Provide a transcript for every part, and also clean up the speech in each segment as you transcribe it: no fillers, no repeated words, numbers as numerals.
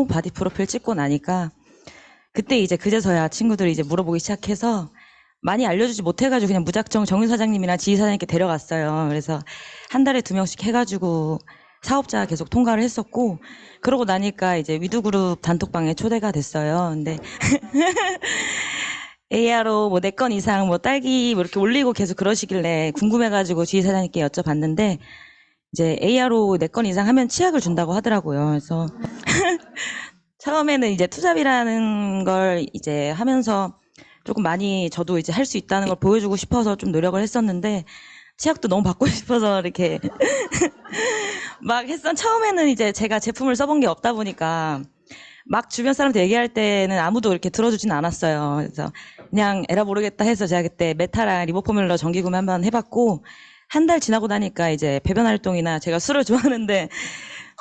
바디 프로필 찍고 나니까 그때 이제 그제서야 친구들이 이제 물어보기 시작해서 많이 알려주지 못해가지고 그냥 무작정 정윤 사장님이나 지희 사장님께 데려갔어요. 그래서 한 달에 2명씩 해가지고 사업자 계속 통과를 했었고, 그러고 나니까 이제 위두그룹 단톡방에 초대가 됐어요. 근데 ARO 뭐 4건 이상 뭐 딸기 뭐 이렇게 올리고 계속 그러시길래 궁금해가지고 지희 사장님께 여쭤봤는데, 이제 ARO 4건 이상 하면 치약을 준다고 하더라고요. 그래서 처음에는 이제 투잡이라는 걸 이제 하면서 조금 많이 저도 이제 할 수 있다는 걸 보여주고 싶어서 좀 노력을 했었는데, 치약도 너무 받고 싶어서 이렇게 막 처음에는 이제 제가 제품을 써본 게 없다 보니까 막 주변 사람한테 얘기할 때는 아무도 이렇게 들어주진 않았어요. 그래서 그냥 에라 모르겠다 해서 제가 그때 메타랑 리보포뮬러 정기구매 한번 해봤고, 한 달 지나고 나니까 이제 배변 활동이나 제가 술을 좋아하는데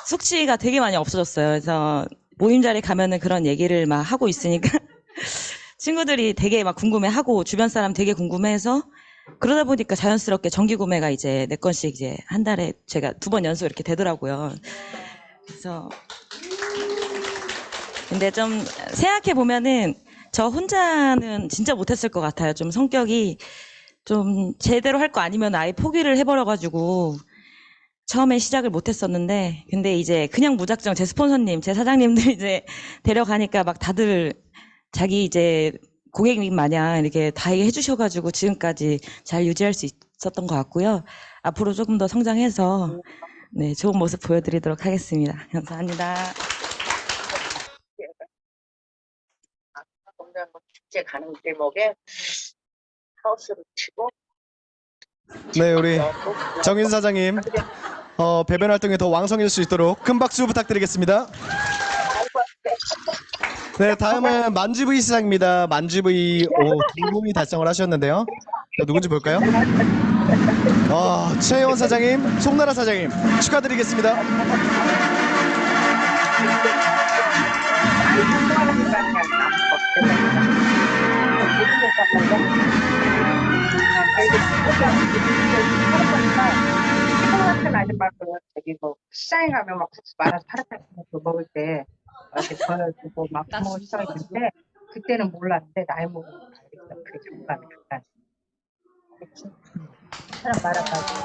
숙취가 되게 많이 없어졌어요. 그래서 모임 자리 가면은 그런 얘기를 막 하고 있으니까 친구들이 되게 막 궁금해하고 주변 사람 되게 궁금해해서, 그러다 보니까 자연스럽게 정기 구매가 이제 4건씩 이제 한 달에 제가 2번 연속 이렇게 되더라고요. 그래서 근데 좀 생각해 보면은 저 혼자는 진짜 못했을 것 같아요. 좀 성격이 좀 제대로 할 거 아니면 아예 포기를 해버려가지고 처음에 시작을 못했었는데, 근데 이제 그냥 무작정 제 스폰서님, 제 사장님들 이제 데려가니까 막 다들 자기 이제 고객님 마냥 이렇게 다 해주셔가지고 지금까지 잘 유지할 수 있었던 것 같고요. 앞으로 조금 더 성장해서 네, 좋은 모습 보여드리도록 하겠습니다. 감사합니다. 동대문 축제 가는 길목에 하우스를 치고. 네, 우리 정윤 사장님 배변 활동이 더 왕성해질 수 있도록 큰 박수 부탁드리겠습니다. 네, 다음은 만지브이 시장입니다. 만지브이 2분이 달성을 하셨는데요. 자, 누군지 볼까요? 최혜원 사장님, 송나라 사장님 축하드리겠습니다. 저기 뭐 시장에 가면 막 국수 말아서 파라파라 먹을 때 이렇게 보여주고 막 구멍을 써 있는데, 그때는 몰랐는데 나이 먹으면 알겠어. 그게 정감이 약간 사람 말아가지고.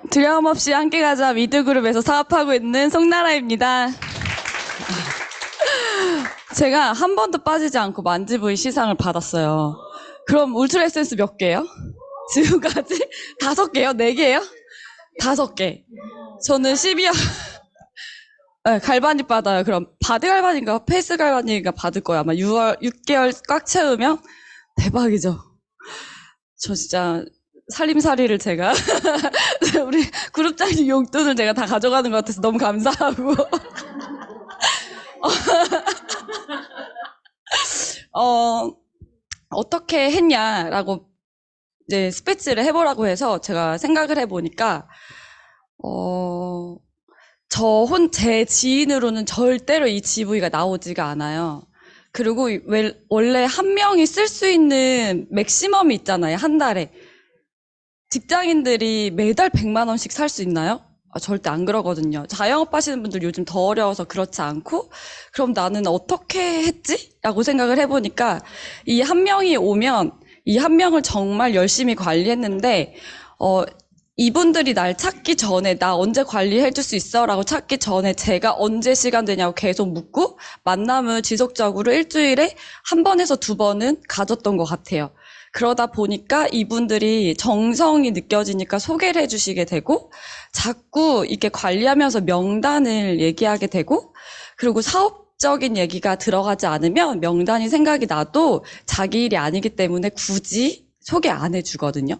두려움 없이 함께 가자 위드그룹에서 사업하고 있는 송나라입니다. 제가 한 번도 빠지지 않고 만지브이 시상을 받았어요. 그럼 울트라 에센스 몇 개요? 지금까지? 5개요? 4개요? 5개. 저는 12월 네, 갈바닉 받아요. 그럼 바디 갈바닉인가 페이스 갈바닉인가 받을 거예요. 아마 6개월 꽉 채우면 대박이죠. 저 진짜 살림살이를 제가 우리 그룹장님 용돈을 제가 다 가져가는 것 같아서 너무 감사하고 어떻게 했냐라고 이제 스피치를 해보라고 해서 제가 생각을 해보니까 제 지인으로는 절대로 이 GV가 나오지가 않아요. 그리고 원래 한 명이 쓸 수 있는 맥시멈이 있잖아요. 한 달에. 직장인들이 매달 100만 원씩 살 수 있나요? 절대 안 그러거든요. 자영업 하시는 분들 요즘 더 어려워서 그렇지 않고, 그럼 나는 어떻게 했지? 라고 생각을 해보니까 이 한 명이 오면 이 한 명을 정말 열심히 관리했는데, 이분들이 날 찾기 전에 나 언제 관리해줄 수 있어? 라고 찾기 전에 제가 언제 시간 되냐고 계속 묻고 만남을 지속적으로 일주일에 1번에서 2번은 가졌던 것 같아요. 그러다 보니까 이분들이 정성이 느껴지니까 소개를 해주시게 되고, 자꾸 이렇게 관리하면서 명단을 얘기하게 되고, 그리고 사업적인 얘기가 들어가지 않으면 명단이 생각이 나도 자기 일이 아니기 때문에 굳이 소개 안 해주거든요.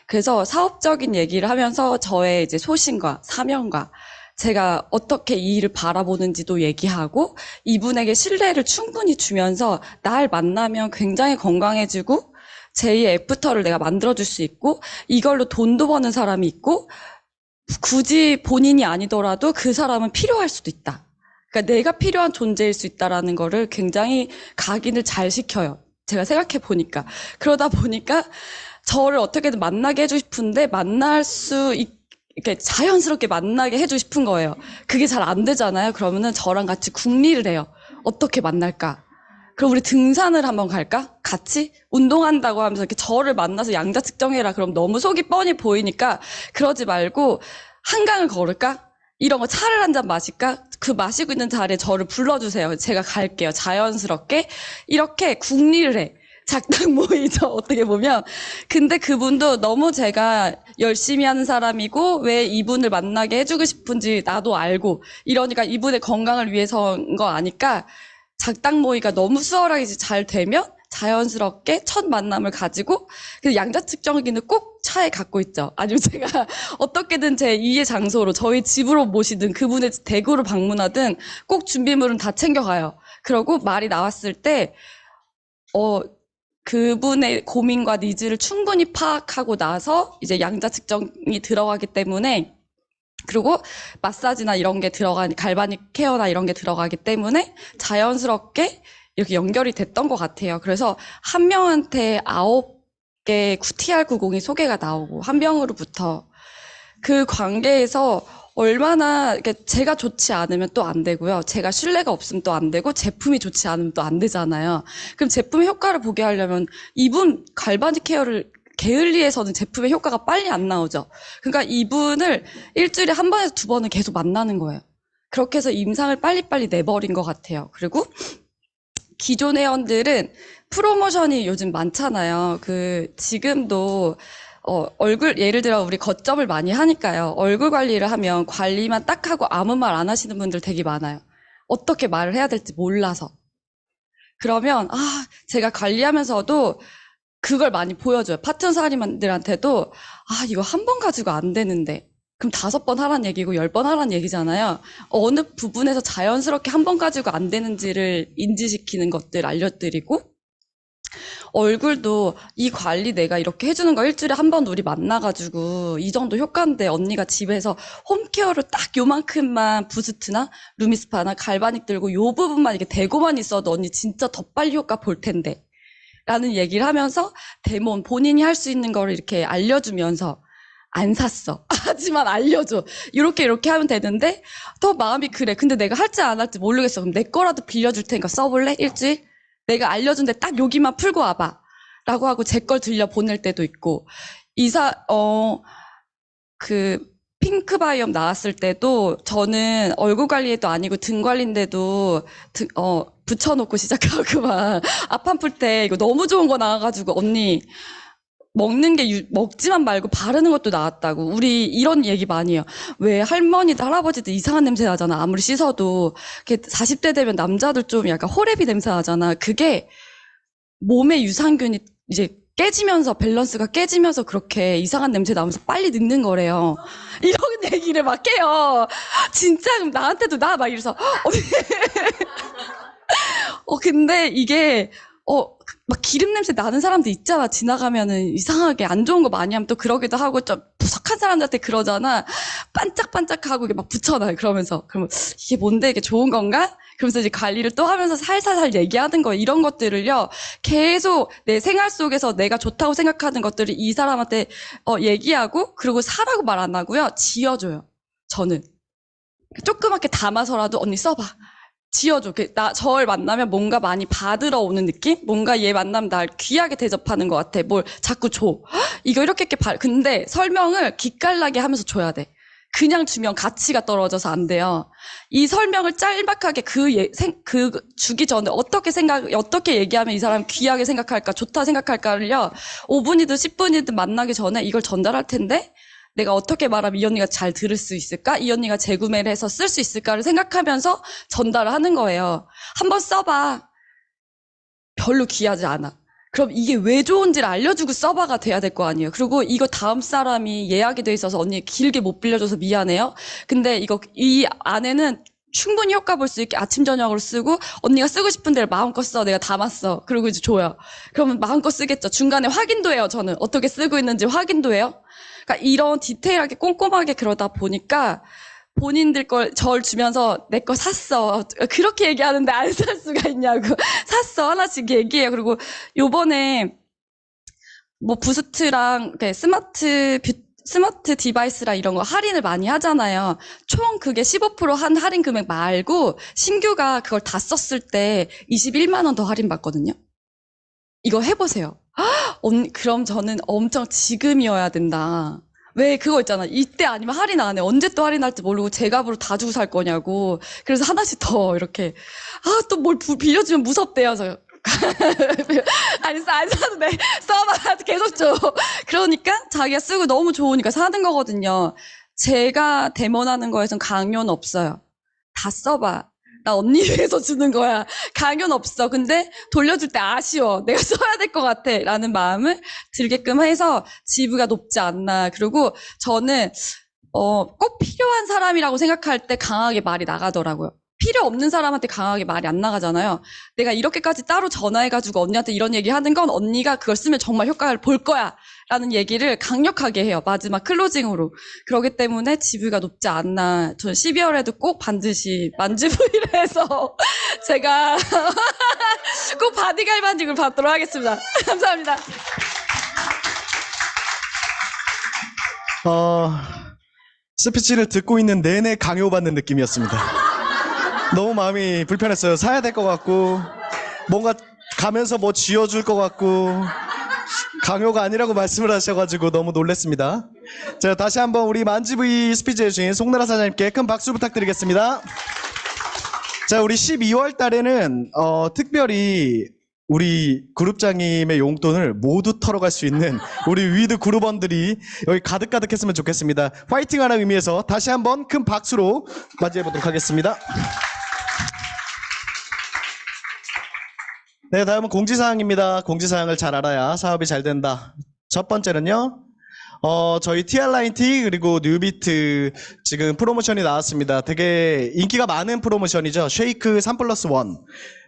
그래서 사업적인 얘기를 하면서 저의 이제 소신과 사명과 제가 어떻게 이 일을 바라보는지도 얘기하고, 이분에게 신뢰를 충분히 주면서 날 만나면 굉장히 건강해지고 제2의 애프터를 내가 만들어줄 수 있고, 이걸로 돈도 버는 사람이 있고, 굳이 본인이 아니더라도 그 사람은 필요할 수도 있다. 그러니까 내가 필요한 존재일 수 있다라는 거를 굉장히 각인을 잘 시켜요. 제가 생각해 보니까. 그러다 보니까 저를 어떻게든 만나게 해주고 싶은데 만날 수 이렇게 자연스럽게 만나게 해주고 싶은 거예요. 그게 잘 안 되잖아요. 그러면은 저랑 같이 궁리를 해요. 어떻게 만날까? 그럼 우리 등산을 한번 갈까? 같이? 운동한다고 하면서 이렇게 저를 만나서 양자 측정해라. 그럼 너무 속이 뻔히 보이니까 그러지 말고 한강을 걸을까? 이런 거 차를 한 잔 마실까? 그 마시고 있는 자리에 저를 불러주세요. 제가 갈게요. 자연스럽게. 이렇게 궁리를 해. 작당 모이죠. 어떻게 보면. 근데 그분도 너무 제가 열심히 하는 사람이고 왜 이분을 만나게 해주고 싶은지 나도 알고 이러니까 이분의 건강을 위해서인 거 아니까 작당 모의가 너무 수월하게 잘 되면 자연스럽게 첫 만남을 가지고 그 양자 측정기는 꼭 차에 갖고 있죠. 아니면 제가 어떻게든 제 2의 장소로 저희 집으로 모시든 그분의 대구를 방문하든 꼭 준비물은 다 챙겨가요. 그러고 말이 나왔을 때 그분의 고민과 니즈를 충분히 파악하고 나서 이제 양자 측정이 들어가기 때문에 그리고 마사지나 이런 게 갈바닉 케어나 이런 게 들어가기 때문에 자연스럽게 이렇게 연결이 됐던 것 같아요. 그래서 한 명한테 9개 TR90이 소개가 나오고 한 명으로부터 그 관계에서 얼마나 제가 좋지 않으면 또 안 되고요. 제가 신뢰가 없으면 또 안 되고 제품이 좋지 않으면 또 안 되잖아요. 그럼 제품의 효과를 보게 하려면 이분 갈바닉 케어를 게을리해서는 제품의 효과가 빨리 안 나오죠. 그러니까 이분을 일주일에 한 번에서 두 번은 계속 만나는 거예요. 그렇게 해서 임상을 빨리빨리 내버린 것 같아요. 그리고 기존 회원들은 프로모션이 요즘 많잖아요. 지금도 얼굴 예를 들어 우리 거점을 많이 하니까요. 얼굴 관리를 하면 관리만 딱 하고 아무 말 안 하시는 분들 되게 많아요. 어떻게 말을 해야 될지 몰라서. 그러면 제가 관리하면서도 그걸 많이 보여줘요. 파트너 사람들한테도 이거 한 번 가지고 안 되는데 그럼 5번 하란 얘기고 10번 하란 얘기잖아요. 어느 부분에서 자연스럽게 한 번 가지고 안 되는지를 인지시키는 것들 알려드리고 얼굴도 이 관리 내가 이렇게 해주는 거 일주일에 한 번 우리 만나가지고 이 정도 효과인데 언니가 집에서 홈케어를 딱 요만큼만 부스트나 루미스파나 갈바닉 들고 요 부분만 이렇게 대고만 있어도 언니 진짜 더 빨리 효과 볼 텐데 라는 얘기를 하면서 데몬 본인이 할 수 있는 거를 이렇게 알려주면서 안 샀어. 하지만 알려줘. 이렇게 하면 되는데 더 마음이 그래. 근데 내가 할지 안 할지 모르겠어. 그럼 내 거라도 빌려줄 테니까 써볼래? 일주일? 내가 알려준 데 딱 여기만 풀고 와봐. 라고 하고 제 걸 들려 보낼 때도 있고 핑크바이옴 나왔을 때도 저는 얼굴 관리도 아니고 등 관리인데도 붙여놓고 시작하고 막 앞판 풀 때 이거 너무 좋은 거 나와가지고 언니 먹는 게 먹지만 말고 바르는 것도 나왔다고. 우리 이런 얘기 많이 해요. 왜 할머니들 할아버지들 이상한 냄새 나잖아. 아무리 씻어도 40대 되면 남자들 좀 약간 호레비 냄새 나잖아. 그게 몸의 유산균이 이제 깨지면서 밸런스가 깨지면서 그렇게 이상한 냄새 나면서 빨리 늙는 거래요. 이런 얘기를 막 해요. 진짜 그럼 나한테도 나 막 이래서 근데 이게 막 기름 냄새 나는 사람도 있잖아. 지나가면은 이상하게 안 좋은 거 많이 하면 또 그러기도 하고 좀 부석한 사람들한테 그러잖아. 반짝반짝하고 이게 막 붙여놔요. 그러면서 그러면 이게 뭔데 이게 좋은 건가? 그러면서 이제 관리를 또 하면서 살살살 얘기하는 거예요. 이런 것들을요 계속 내 생활 속에서 내가 좋다고 생각하는 것들을 이 사람한테 얘기하고 그리고 사라고 말 안 하고요 지어줘요. 저는 조그맣게 담아서라도 언니 써봐. 지어줘. 저를 만나면 뭔가 많이 받으러 오는 느낌? 뭔가 얘 만나면 날 귀하게 대접하는 것 같아. 뭘 자꾸 줘. 이거 이렇게 근데 설명을 기깔나게 하면서 줘야 돼. 그냥 주면 가치가 떨어져서 안 돼요. 이 설명을 짤막하게 주기 전에 어떻게 얘기하면 이 사람 귀하게 생각할까, 좋다 생각할까를요, 5분이든 10분이든 만나기 전에 이걸 전달할 텐데, 내가 어떻게 말하면 이 언니가 잘 들을 수 있을까? 이 언니가 재구매를 해서 쓸 수 있을까를 생각하면서 전달을 하는 거예요. 한번 써봐. 별로 귀하지 않아. 그럼 이게 왜 좋은지를 알려주고 써봐가 돼야 될 거 아니에요. 그리고 이거 다음 사람이 예약이 돼 있어서 언니 길게 못 빌려줘서 미안해요. 근데 이 안에는 충분히 효과 볼 수 있게 아침 저녁으로 쓰고 언니가 쓰고 싶은 데를 마음껏 써. 내가 담았어. 그리고 이제 줘요. 그러면 마음껏 쓰겠죠. 중간에 확인도 해요. 저는 어떻게 쓰고 있는지 확인도 해요. 그러니까 이런 디테일하게 꼼꼼하게 그러다 보니까 본인들 절 주면서 내 거 샀어. 그렇게 얘기하는데 안 살 수가 있냐고. 샀어. 하나씩 얘기해요. 그리고 요번에 부스트랑 스마트 스마트 디바이스랑 이런 거 할인을 많이 하잖아요. 총 그게 15%한 할인 금액 말고 신규가 그걸 다 썼을 때 21만 원 더 할인 받거든요. 이거 해보세요. 그럼 저는 엄청 지금이어야 된다. 왜 그거 있잖아. 이때 아니면 할인 안 해. 언제 또 할인할지 모르고 제값으로 다 주고 살 거냐고. 그래서 하나씩 더 이렇게 또 뭘 빌려주면 무섭대요. 저. 아니 안 사도 돼. 써봐. 계속 줘. 그러니까 자기가 쓰고 너무 좋으니까 사는 거거든요. 제가 대면하는 거에선 강요는 없어요. 다 써봐. 나 언니 위해서 주는 거야. 강요는 없어. 근데 돌려줄 때 아쉬워. 내가 써야 될 것 같아. 라는 마음을 들게끔 해서 지브가 높지 않나. 그리고 저는 꼭 필요한 사람이라고 생각할 때 강하게 말이 나가더라고요. 필요 없는 사람한테 강하게 말이 안 나가잖아요. 내가 이렇게까지 따로 전화해가지고 언니한테 이런 얘기 하는 건 언니가 그걸 쓰면 정말 효과를 볼 거야. 라는 얘기를 강력하게 해요. 마지막 클로징으로. 그렇기 때문에 지브가 높지 않나. 저는 12월에도 꼭 반드시 만지브이를 해서 제가 꼭 바디갈 만직을 받도록 하겠습니다. 감사합니다. 스피치를 듣고 있는 내내 강요받는 느낌이었습니다. 너무 마음이 불편했어요. 사야 될 것 같고 뭔가 가면서 뭐 쥐어줄 것 같고 강요가 아니라고 말씀을 하셔가지고 너무 놀랐습니다. 자, 다시 한번 우리 만지브이 스피치 해주신 송나라 사장님께 큰 박수 부탁드리겠습니다. 자, 우리 12월 달에는 특별히 우리 그룹장님의 용돈을 모두 털어갈 수 있는 우리 위드 그룹원들이 여기 가득가득했으면 좋겠습니다. 파이팅하는 의미에서 다시 한번 큰 박수로 맞이해보도록 하겠습니다. 네, 다음은 공지사항입니다. 공지사항을 잘 알아야 사업이 잘 된다. 첫 번째는요. 저희 TR라인T 그리고 뉴비트 지금 프로모션이 나왔습니다. 되게 인기가 많은 프로모션이죠. 쉐이크 3+1.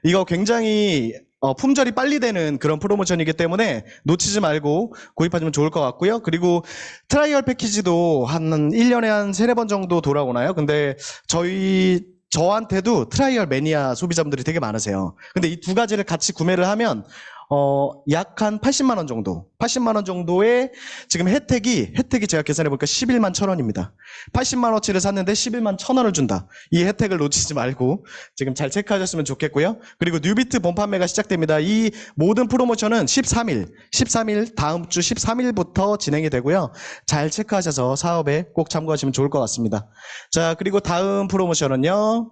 이거 굉장히 품절이 빨리 되는 그런 프로모션이기 때문에 놓치지 말고 구입하시면 좋을 것 같고요. 그리고 트라이얼 패키지도 한 1년에 한 3-4번 정도 돌아오나요? 근데 저한테도 트라이얼 매니아 소비자분들이 되게 많으세요. 근데 이 두 가지를 같이 구매를 하면 약 한 80만 원 정도. 80만 원 정도의 지금 혜택이 제가 계산해 보니까 11만 1,000원입니다. 80만 원어치를 샀는데 11만 1,000원을 준다. 이 혜택을 놓치지 말고 지금 잘 체크하셨으면 좋겠고요. 그리고 뉴비트 본판매가 시작됩니다. 이 모든 프로모션은 13일 다음 주 13일부터 진행이 되고요. 잘 체크하셔서 사업에 꼭 참고하시면 좋을 것 같습니다. 자, 그리고 다음 프로모션은요.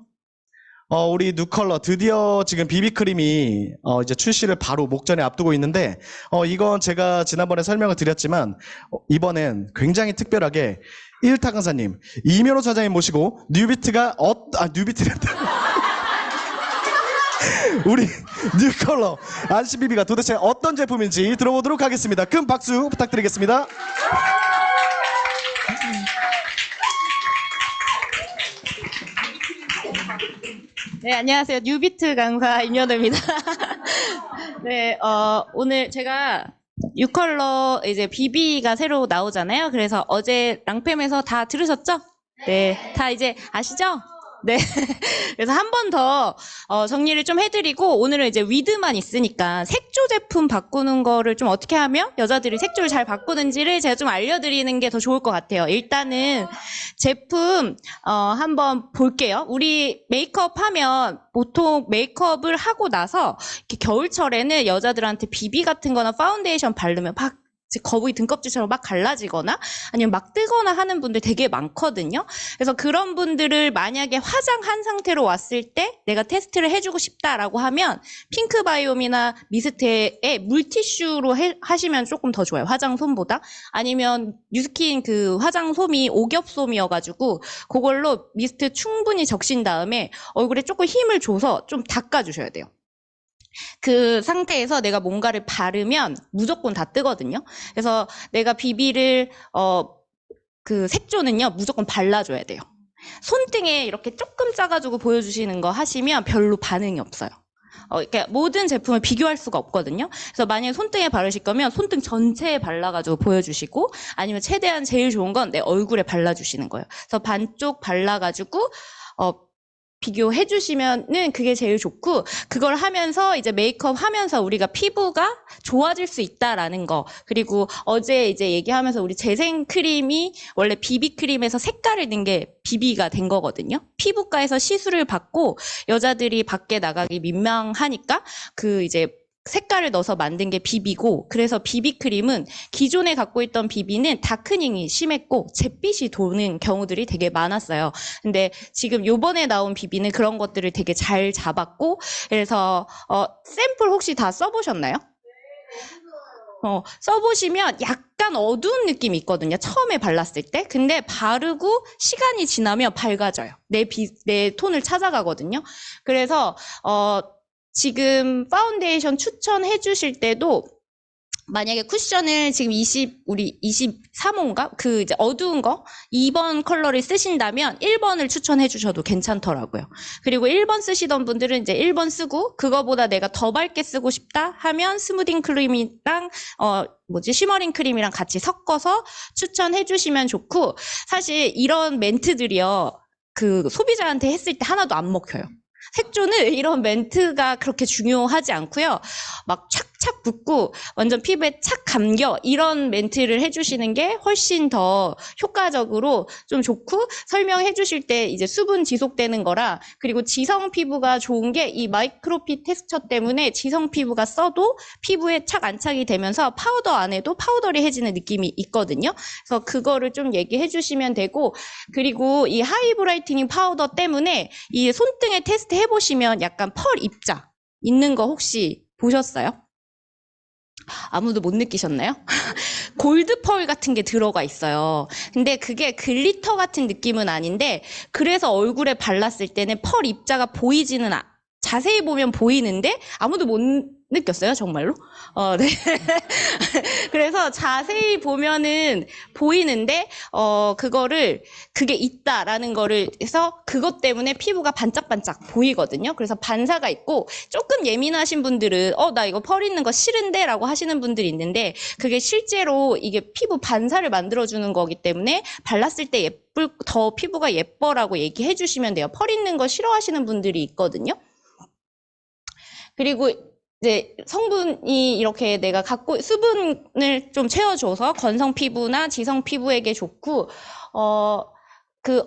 우리 뉴컬러 드디어 지금 비비크림이 이제 출시를 바로 목전에 앞두고 있는데 이건 제가 지난번에 설명을 드렸지만 이번엔 굉장히 특별하게 1타 강사님 이면호 사장님 모시고 뉴비트가 뉴비트랜다. 우리 뉴컬러 안심비비가 도대체 어떤 제품인지 들어보도록 하겠습니다. 큰 박수 부탁드리겠습니다. 네, 안녕하세요. 뉴비트 강사 임연우입니다. 네, 오늘 제가 뉴컬러 이제 비비가 새로 나오잖아요. 그래서 어제 랑팸에서 다 들으셨죠? 네, 다 이제 아시죠? 네. 그래서 한 번 더 정리를 좀 해드리고 오늘은 이제 위드만 있으니까 색조 제품 바꾸는 거를 좀 어떻게 하면 여자들이 색조를 잘 바꾸는지를 제가 좀 알려드리는 게 더 좋을 것 같아요. 일단은 제품 한번 볼게요. 우리 메이크업 하면 보통 메이크업을 하고 나서 이렇게 겨울철에는 여자들한테 비비 같은 거나 파운데이션 바르면 막 거북이 등껍질처럼 막 갈라지거나 아니면 막 뜨거나 하는 분들 되게 많거든요. 그래서 그런 분들을 만약에 화장한 상태로 왔을 때 내가 테스트를 해주고 싶다라고 하면 핑크바이옴이나 미스테의 물티슈로 하시면 조금 더 좋아요. 화장솜보다. 아니면 뉴스킨 그 화장솜이 오겹솜이어가지고 그걸로 미스트 충분히 적신 다음에 얼굴에 조금 힘을 줘서 좀 닦아주셔야 돼요. 그 상태에서 내가 뭔가를 바르면 무조건 다 뜨거든요. 그래서 내가 비비를 그 색조는요 무조건 발라줘야 돼요. 손등에 이렇게 조금 짜가지고 보여주시는 거 하시면 별로 반응이 없어요. 그러니까 모든 제품을 비교할 수가 없거든요. 그래서 만약에 손등에 바르실 거면 손등 전체에 발라가지고 보여주시고 아니면 최대한 제일 좋은 건 내 얼굴에 발라주시는 거예요. 그래서 반쪽 발라가지고 비교해 주시면은 그게 제일 좋고, 그걸 하면서 이제 메이크업 하면서 우리가 피부가 좋아질 수 있다라는 거. 그리고 어제 이제 얘기하면서 우리 재생 크림이 원래 비비 크림에서 색깔을 낸 게 비비가 된 거거든요. 피부과에서 시술을 받고 여자들이 밖에 나가기 민망하니까 그 이제 색깔을 넣어서 만든 게 비비고, 그래서 비비 크림은 기존에 갖고 있던 비비는 다크닝이 심했고 잿빛이 도는 경우들이 되게 많았어요. 근데 지금 요번에 나온 비비는 그런 것들을 되게 잘 잡았고, 그래서 샘플 혹시 다 써보셨나요? 써보시면 약간 어두운 느낌이 있거든요. 처음에 발랐을 때. 근데 바르고 시간이 지나면 밝아져요. 내 톤을 찾아가거든요. 그래서 지금 파운데이션 추천해 주실 때도 만약에 쿠션을 지금 우리 23호인가? 그 이제 어두운 거 2번 컬러를 쓰신다면 1번을 추천해 주셔도 괜찮더라고요. 그리고 1번 쓰시던 분들은 이제 1번 쓰고, 그거보다 내가 더 밝게 쓰고 싶다 하면 스무딩 크림이랑 쉬머링 크림이랑 같이 섞어서 추천해 주시면 좋고, 사실 이런 멘트들이요, 그 소비자한테 했을 때 하나도 안 먹혀요. 색조는 이런 멘트가 그렇게 중요하지 않고요. 막 착착 붙고 완전 피부에 착 감겨, 이런 멘트를 해주시는 게 훨씬 더 효과적으로 좀 좋고, 설명해 주실 때 이제 수분 지속되는 거라. 그리고 지성 피부가 좋은 게 이 마이크로핏 텍스처 때문에 지성 피부가 써도 피부에 착 안착이 되면서 파우더 안에도 파우더리해지는 느낌이 있거든요. 그래서 그거를 좀 얘기해 주시면 되고, 그리고 이 하이 브라이트닝 파우더 때문에 이 손등에 테스트 해보시면 약간 펄 입자 있는 거 혹시 보셨어요? 아무도 못 느끼셨나요? 골드 펄 같은 게 들어가 있어요. 근데 그게 글리터 같은 느낌은 아닌데, 그래서 얼굴에 발랐을 때는 펄 입자가 보이지는 자세히 보면 보이는데 아무도 못 느꼈어요, 정말로? 네. 그래서 자세히 보면은 보이는데, 그게 있다라는 거를 해서 그것 때문에 피부가 반짝반짝 보이거든요. 그래서 반사가 있고, 조금 예민하신 분들은, 나 이거 펄 있는 거 싫은데? 라고 하시는 분들이 있는데, 그게 실제로 이게 피부 반사를 만들어주는 거기 때문에 발랐을 때 더 피부가 예뻐라고 얘기해 주시면 돼요. 펄 있는 거 싫어하시는 분들이 있거든요. 그리고 이제 성분이 이렇게 내가 갖고 수분을 좀 채워줘서 건성 피부나 지성 피부에게 좋고,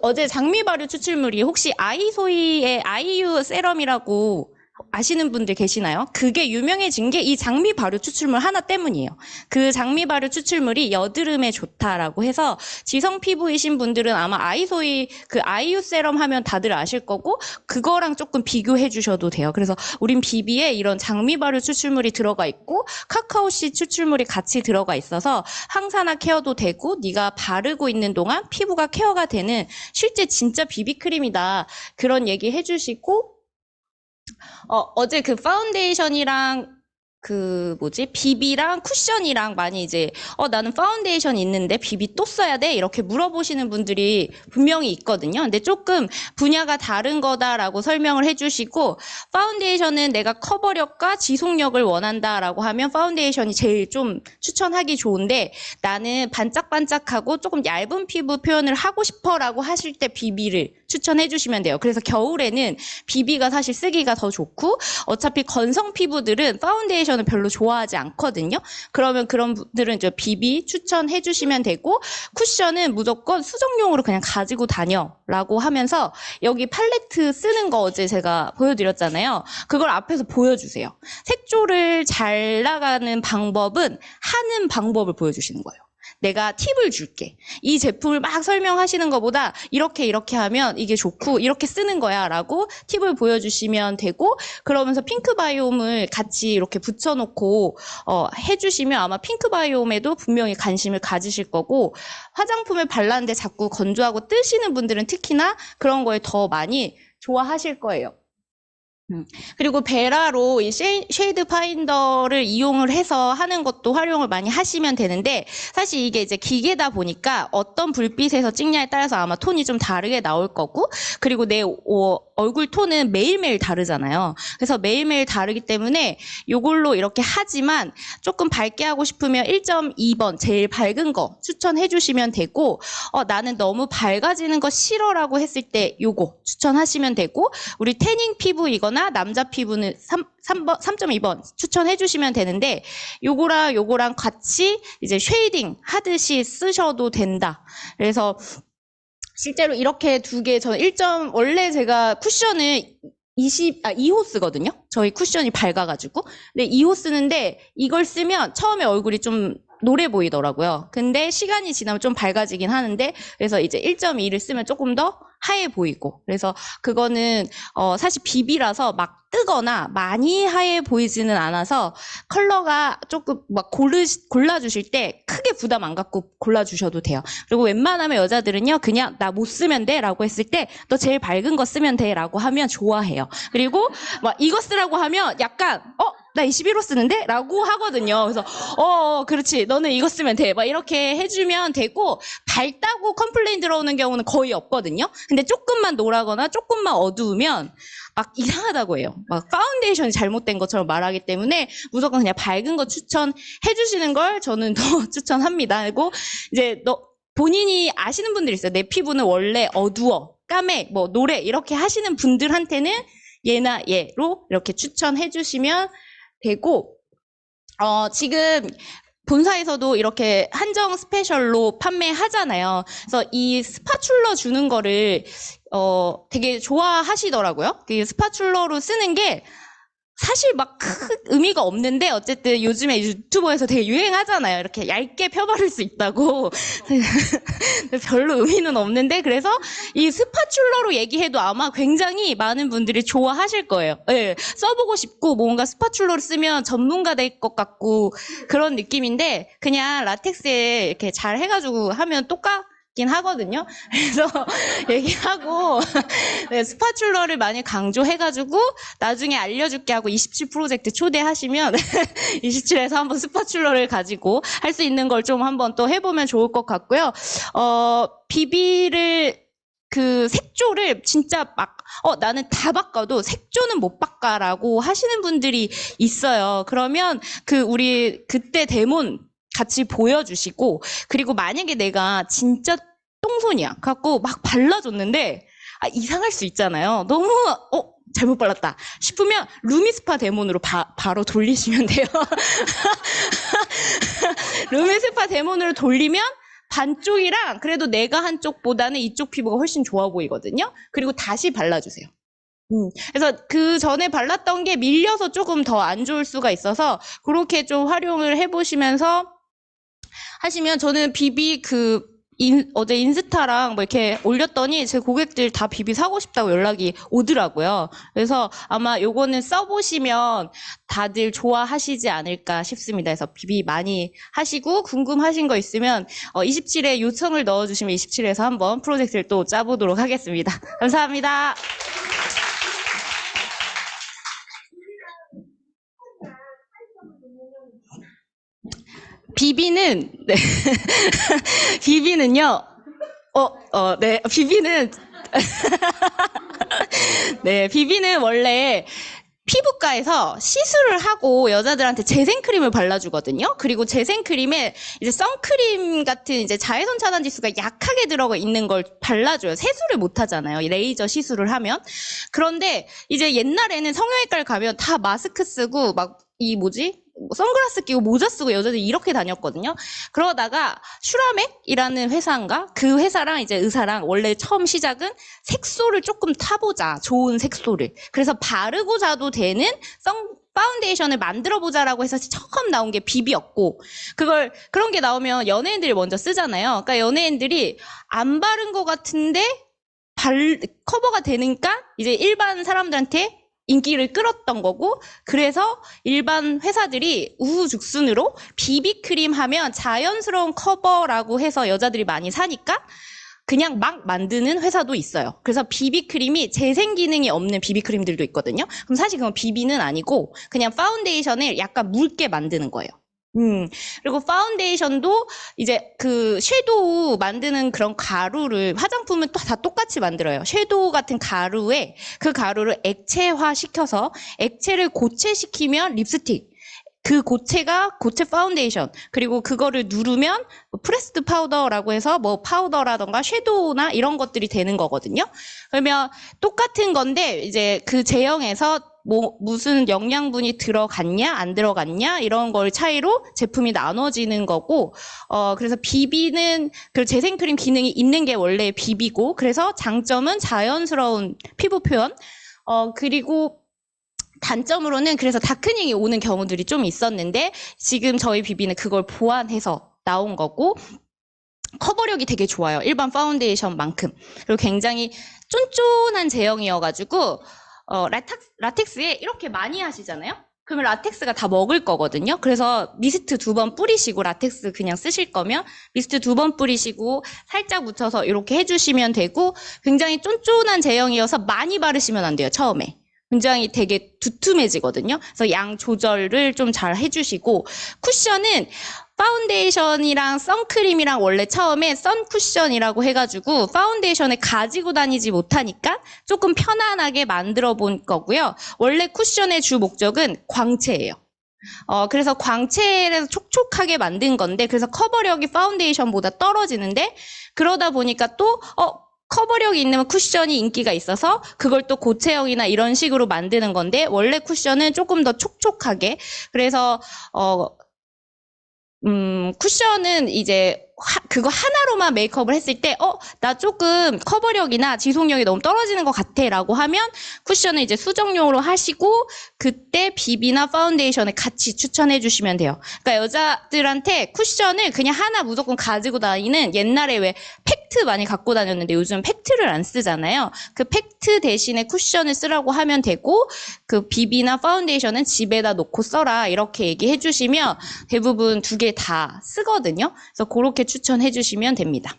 어제 장미 발효 추출물이 혹시 아이소이의 아이유 세럼이라고 아시는 분들 계시나요? 그게 유명해진 게 이 장미 발효 추출물 하나 때문이에요. 그 장미 발효 추출물이 여드름에 좋다라고 해서 지성 피부이신 분들은 아마 아이소이 그 아이유 세럼 하면 다들 아실 거고, 그거랑 조금 비교해 주셔도 돼요. 그래서 우린 비비에 이런 장미 발효 추출물이 들어가 있고 카카오씨 추출물이 같이 들어가 있어서 항산화 케어도 되고, 네가 바르고 있는 동안 피부가 케어가 되는 실제 진짜 비비크림이다, 그런 얘기 해주시고, 어제 그 파운데이션이랑 비비랑 쿠션이랑 많이 이제, 나는 파운데이션 있는데 비비 또 써야 돼? 이렇게 물어보시는 분들이 분명히 있거든요. 근데 조금 분야가 다른 거다라고 설명을 해주시고, 파운데이션은 내가 커버력과 지속력을 원한다라고 하면 파운데이션이 제일 좀 추천하기 좋은데, 나는 반짝반짝하고 조금 얇은 피부 표현을 하고 싶어라고 하실 때 비비를 추천해 주시면 돼요. 그래서 겨울에는 비비가 사실 쓰기가 더 좋고, 어차피 건성 피부들은 파운데이션을 별로 좋아하지 않거든요. 그러면 그런 분들은 이제 비비 추천해 주시면 되고, 쿠션은 무조건 수정용으로 그냥 가지고 다녀라고 하면서, 여기 팔레트 쓰는 거 어제 제가 보여드렸잖아요. 그걸 앞에서 보여주세요. 색조를 잘 나가는 방법은 하는 방법을 보여주시는 거예요. 내가 팁을 줄게. 이 제품을 막 설명하시는 것보다 이렇게 하면 이게 좋고 이렇게 쓰는 거야 라고 팁을 보여주시면 되고, 그러면서 핑크 바이옴을 같이 이렇게 붙여놓고 해주시면 아마 핑크 바이옴에도 분명히 관심을 가지실 거고, 화장품을 발랐는데 자꾸 건조하고 뜨시는 분들은 특히나 그런 거에 더 많이 좋아하실 거예요. 그리고 베라로 이 쉐이드 파인더를 이용을 해서 하는 것도 활용을 많이 하시면 되는데, 사실 이게 이제 기계다 보니까 어떤 불빛에서 찍냐에 따라서 아마 톤이 좀 다르게 나올 거고, 그리고 내 얼굴 톤은 매일매일 다르잖아요. 그래서 매일매일 다르기 때문에 요걸로 이렇게 하지만 조금 밝게 하고 싶으면 1.2번 제일 밝은 거 추천해 주시면 되고, 나는 너무 밝아지는 거 싫어라고 했을 때 요거 추천하시면 되고, 우리 태닝 피부이거나 남자 피부는 3.2번 추천해 주시면 되는데, 요거랑 같이 이제 쉐이딩 하듯이 쓰셔도 된다. 그래서 실제로 이렇게 두 개, 저는 원래 제가 쿠션을 2호 쓰거든요. 저희 쿠션이 밝아가지고. 근데 2호 쓰는데 이걸 쓰면 처음에 얼굴이 좀 노래 보이더라고요. 근데 시간이 지나면 좀 밝아지긴 하는데, 그래서 이제 1.2를 쓰면 조금 더 하얘 보이고, 그래서 그거는 사실 비비라서 막 뜨거나 많이 하얘 보이지는 않아서 컬러가 조금 막 골라주실 때 크게 부담 안 갖고 골라주셔도 돼요. 그리고 웬만하면 여자들은요, 그냥 나 못 쓰면 돼 라고 했을 때 너 제일 밝은 거 쓰면 돼 라고 하면 좋아해요. 그리고 막 이거 쓰라고 하면 약간 나 21호 쓰는데? 라고 하거든요. 그래서 그렇지, 너는 이거 쓰면 돼. 막 이렇게 해주면 되고, 밝다고 컴플레인 들어오는 경우는 거의 없거든요. 근데 조금만 노라거나 조금만 어두우면 막 이상하다고 해요. 막 파운데이션이 잘못된 것처럼 말하기 때문에 무조건 그냥 밝은 거 추천해 주시는 걸 저는 더 추천합니다. 그리고 이제 본인이 아시는 분들이 있어요. 내 피부는 원래 어두워, 까매, 뭐 노래 이렇게 하시는 분들한테는 얘나 얘로 이렇게 추천해 주시면 되고, 지금 본사에서도 이렇게 한정 스페셜로 판매하잖아요. 그래서 이 스파츌러 주는 거를 되게 좋아하시더라고요. 그 스파츌러로 쓰는 게 사실 막 큰 의미가 없는데, 어쨌든 요즘에 유튜버에서 되게 유행하잖아요. 이렇게 얇게 펴바를 수 있다고. 별로 의미는 없는데, 그래서 이 스파츌러로 얘기해도 아마 굉장히 많은 분들이 좋아하실 거예요. 네, 써보고 싶고 뭔가 스파츌러를 쓰면 전문가 될 것 같고 그런 느낌인데, 그냥 라텍스에 이렇게 잘 해가지고 하면 똑같긴 하거든요. 그래서 얘기하고 네, 스파츌러를 많이 강조해가지고 나중에 알려줄게 하고 27 프로젝트 초대하시면 27에서 한번 스파츌러를 가지고 할 수 있는 걸 좀 한번 또 해보면 좋을 것 같고요. 비비를 그 색조를 진짜 막 나는 다 바꿔도 색조는 못 바꿔라고 하시는 분들이 있어요. 그러면 우리 그때 데몬 같이 보여주시고, 그리고 만약에 내가 진짜 똥손이야 갖고 막 발라줬는데 이상할 수 있잖아요. 너무 잘못 발랐다 싶으면 루미스파 데몬으로 바로 돌리시면 돼요. 루미스파 데몬으로 돌리면 반쪽이랑 그래도 내가 한 쪽보다는 이쪽 피부가 훨씬 좋아 보이거든요. 그리고 다시 발라주세요. 그래서 그 전에 발랐던 게 밀려서 조금 더 안 좋을 수가 있어서 그렇게 좀 활용을 해보시면서 하시면, 저는 비비 어제 인스타랑 뭐 이렇게 올렸더니 제 고객들 다 비비 사고 싶다고 연락이 오더라고요. 그래서 아마 요거는 써보시면 다들 좋아하시지 않을까 싶습니다. 그래서 비비 많이 하시고, 궁금하신 거 있으면 27에 요청을 넣어주시면 27에서 한번 프로젝트를 또 짜보도록 하겠습니다. 감사합니다. 비비는, 네. 비비는요, 네. 네, 비비는 원래 피부과에서 시술을 하고 여자들한테 재생크림을 발라주거든요. 그리고 재생크림에 이제 선크림 같은 이제 자외선 차단 지수가 약하게 들어가 있는 걸 발라줘요. 세수를 못 하잖아요. 레이저 시술을 하면. 그런데 이제 옛날에는 성형외과를 가면 다 마스크 쓰고 막 선글라스 끼고 모자 쓰고 여자들이 이렇게 다녔거든요. 그러다가 슈라맥이라는 회사인가? 그 회사랑 이제 의사랑 원래 처음 시작은 색소를 조금 타보자. 좋은 색소를. 그래서 바르고 자도 되는 파운데이션을 만들어보자라고 해서 처음 나온 게 비비였고, 그런 게 나오면 연예인들이 먼저 쓰잖아요. 그러니까 연예인들이 안 바른 것 같은데 커버가 되니까 이제 일반 사람들한테 인기를 끌었던 거고, 그래서 일반 회사들이 우후죽순으로 비비크림 하면 자연스러운 커버라고 해서 여자들이 많이 사니까 그냥 막 만드는 회사도 있어요. 그래서 비비크림이 재생 기능이 없는 비비크림들도 있거든요. 그럼 사실 그건 비비는 아니고 그냥 파운데이션을 약간 묽게 만드는 거예요. 그리고 파운데이션도 이제 그 섀도우 만드는 그런 가루를 화장품은 또 다 똑같이 만들어요. 섀도우 같은 가루에 그 가루를 액체화 시켜서 액체를 고체시키면 립스틱, 그 고체가 고체 파운데이션, 그리고 그거를 누르면 프레스드 파우더라고 해서 뭐 파우더라던가 섀도우나 이런 것들이 되는 거거든요. 그러면 똑같은 건데 이제 그 제형에서 뭐 무슨 영양분이 들어갔냐 안 들어갔냐 이런 걸 차이로 제품이 나눠지는 거고, 그래서 비비는 그 재생크림 기능이 있는 게 원래 비비고, 그래서 장점은 자연스러운 피부 표현, 그리고 단점으로는 그래서 다크닝이 오는 경우들이 좀 있었는데, 지금 저희 비비는 그걸 보완해서 나온 거고, 커버력이 되게 좋아요. 일반 파운데이션만큼. 그리고 굉장히 쫀쫀한 제형이어가지고 라텍스에 이렇게 많이 하시잖아요. 그러면 라텍스가 다 먹을 거거든요. 그래서 미스트 2번 뿌리시고, 라텍스 그냥 쓰실 거면 미스트 2번 뿌리시고 살짝 묻혀서 이렇게 해주시면 되고, 굉장히 쫀쫀한 제형이어서 많이 바르시면 안 돼요, 처음에. 굉장히 되게 두툼해지거든요. 그래서 양 조절을 좀 잘 해주시고, 쿠션은 파운데이션이랑 선크림이랑 원래 처음에 선쿠션이라고 해가지고 파운데이션을 가지고 다니지 못하니까 조금 편안하게 만들어 본 거고요. 원래 쿠션의 주 목적은 광채예요. 그래서 광채를 촉촉하게 만든 건데, 그래서 커버력이 파운데이션보다 떨어지는데, 그러다 보니까 또 커버력이 있는 쿠션이 인기가 있어서 그걸 또 고체형이나 이런 식으로 만드는 건데, 원래 쿠션은 조금 더 촉촉하게, 그래서 쿠션은 이제 그거 하나로만 메이크업을 했을 때 나 조금 커버력이나 지속력이 너무 떨어지는 것 같아 라고 하면 쿠션은 이제 수정용으로 하시고, 그때 비비나 파운데이션을 같이 추천해 주시면 돼요. 그러니까 여자들한테 쿠션을 그냥 하나 무조건 가지고 다니는, 옛날에 왜 팩트 많이 갖고 다녔는데 요즘 팩트를 안 쓰잖아요. 그 팩트 대신에 쿠션을 쓰라고 하면 되고, 그 비비나 파운데이션은 집에다 놓고 써라 이렇게 얘기해 주시면 대부분 2개 다 쓰거든요. 그래서 그렇게 추천해 주시면 됩니다.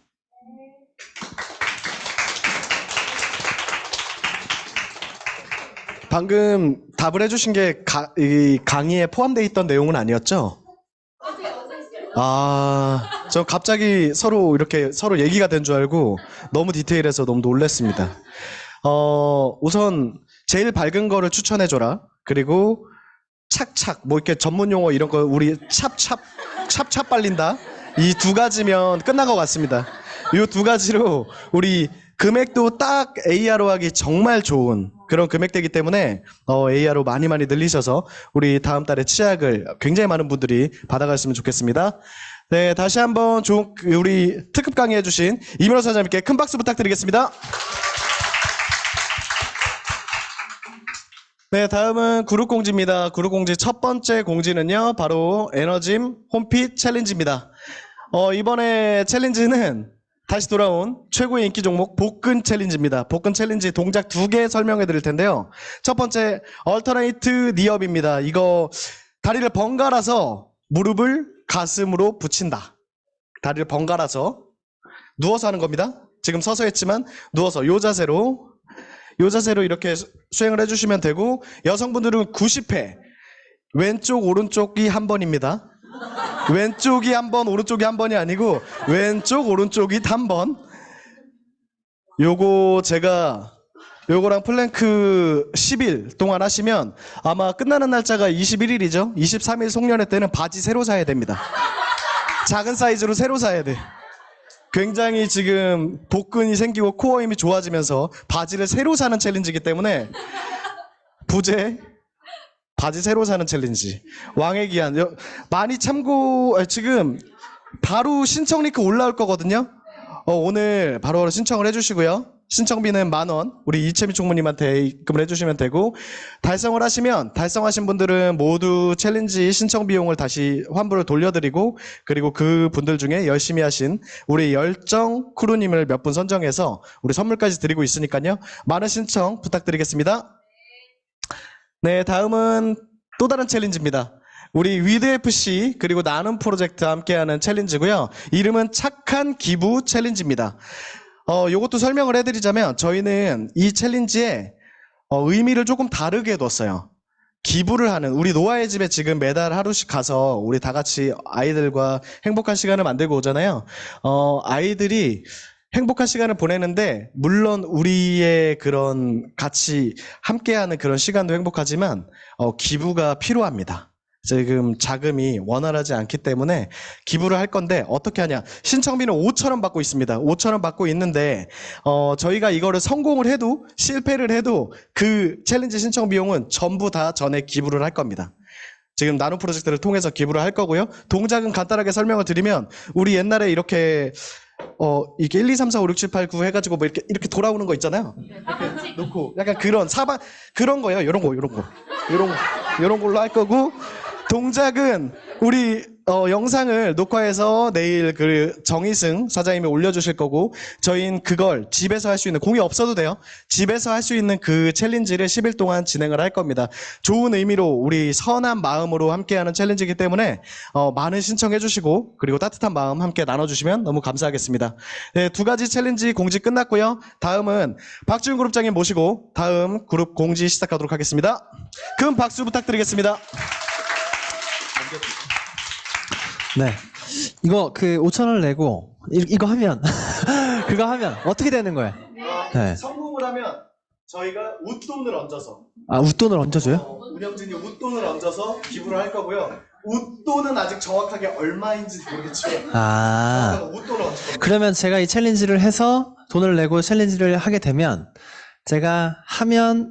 방금 답을 해주신 게 이 강의에 포함되어 있던 내용은 아니었죠? 저 갑자기 서로 얘기가 된 줄 알고 너무 디테일해서 너무 놀랐습니다. 우선 제일 밝은 거를 추천해줘라. 그리고 착착, 뭐 이렇게 전문 용어 이런 거 우리 찹찹 빨린다. 이 2가지면 끝난 것 같습니다. 이 2가지로 우리 금액도 딱 AR로 하기 정말 좋은 그런 금액대이기 때문에 AR로 많이 늘리셔서 우리 다음 달에 치약을 굉장히 많은 분들이 받아갔으면 좋겠습니다. 네, 다시 한번 우리 특급 강의해 주신 이민호 사장님께 큰 박수 부탁드리겠습니다. 네, 다음은 그룹공지입니다. 그룹공지 첫 번째 공지는요, 바로 에너짐 홈핏 챌린지입니다. 이번에 챌린지는 다시 돌아온 최고의 인기 종목 복근 챌린지입니다. 복근 챌린지 동작 2개 설명해 드릴 텐데요. 첫 번째, 얼터네이트 니업입니다. 이거 다리를 번갈아서 무릎을 가슴으로 붙인다. 다리를 번갈아서 누워서 하는 겁니다. 지금 서서 했지만 누워서 요 자세로 이렇게 수행을 해주시면 되고, 여성분들은 90회 왼쪽 오른쪽이 한 번입니다. 왼쪽이 한 번, 오른쪽이 한 번이 아니고 왼쪽 오른쪽이 한 번. 요거랑 플랭크 10일 동안 하시면 아마 끝나는 날짜가 21일이죠. 23일 송년회 때는 바지 새로 사야 됩니다. 작은 사이즈로 새로 사야 돼. 굉장히 지금 복근이 생기고 코어 힘이 좋아지면서 바지를 새로 사는 챌린지이기 때문에 바지 새로 사는 챌린지. 왕의 기한. 많이 지금 바로 신청 링크 올라올 거거든요. 오늘 바로 신청을 해주시고요. 신청비는 10,000원 우리 이채미 총무님한테 입금을 해주시면 되고, 달성하신 분들은 모두 챌린지 신청 비용을 다시 환불을 돌려드리고, 그리고 그 분들 중에 열심히 하신 우리 열정 크루님을 몇 분 선정해서 우리 선물까지 드리고 있으니까요. 많은 신청 부탁드리겠습니다. 네, 다음은 또 다른 챌린지입니다. 우리 위드FC 그리고 나눔 프로젝트 함께하는 챌린지고요. 이름은 착한 기부 챌린지입니다. 요것도 설명을 해드리자면 저희는 이 챌린지에 의미를 조금 다르게 뒀어요. 기부를 하는, 우리 노아의 집에 지금 매달 하루씩 가서 우리 다 같이 아이들과 행복한 시간을 만들고 오잖아요. 아이들이 행복한 시간을 보내는데, 물론 우리의 그런 같이 함께하는 그런 시간도 행복하지만, 기부가 필요합니다. 지금 자금이 원활하지 않기 때문에 기부를 할 건데, 어떻게 하냐. 신청비는 5,000원 받고 있습니다. 5,000원 받고 있는데, 저희가 이거를 성공을 해도, 실패를 해도 그 챌린지 신청 비용은 전부 다 전에 기부를 할 겁니다. 지금 나눔 프로젝트를 통해서 기부를 할 거고요. 동작은 간단하게 설명을 드리면, 우리 옛날에 이렇게 이게 1, 2, 3, 4, 5, 6, 7, 8, 9 해가지고 뭐 이렇게 돌아오는 거 있잖아요. 이렇게 놓고 약간 그런 그런 거예요. 이런 걸로 할 거고, 동작은 우리 영상을 녹화해서 내일 그 정희승 사장님이 올려주실 거고, 저희는 그걸 집에서 할 수 있는, 공이 없어도 돼요. 집에서 할 수 있는 그 챌린지를 10일 동안 진행을 할 겁니다. 좋은 의미로 우리 선한 마음으로 함께하는 챌린지이기 때문에 많은 신청해 주시고, 그리고 따뜻한 마음 함께 나눠주시면 너무 감사하겠습니다. 네, 2가지 챌린지 공지 끝났고요. 다음은 박지훈 그룹장님 모시고 다음 그룹 공지 시작하도록 하겠습니다. 큰 박수 부탁드리겠습니다. 네. 이거 5,000원을 내고 이거 하면 그거 하면 어떻게 되는 거예요? 네. 성공을 하면 저희가 웃돈을 얹어서, 웃돈을 얹어줘요? 운영진이 웃돈을 얹어서 기부를 할 거고요. 웃돈은 아직 정확하게 얼마인지 모르겠지만 웃돈을 얹을 겁니다. 그러면 제가 이 챌린지를 해서 돈을 내고 챌린지를 하게 되면, 제가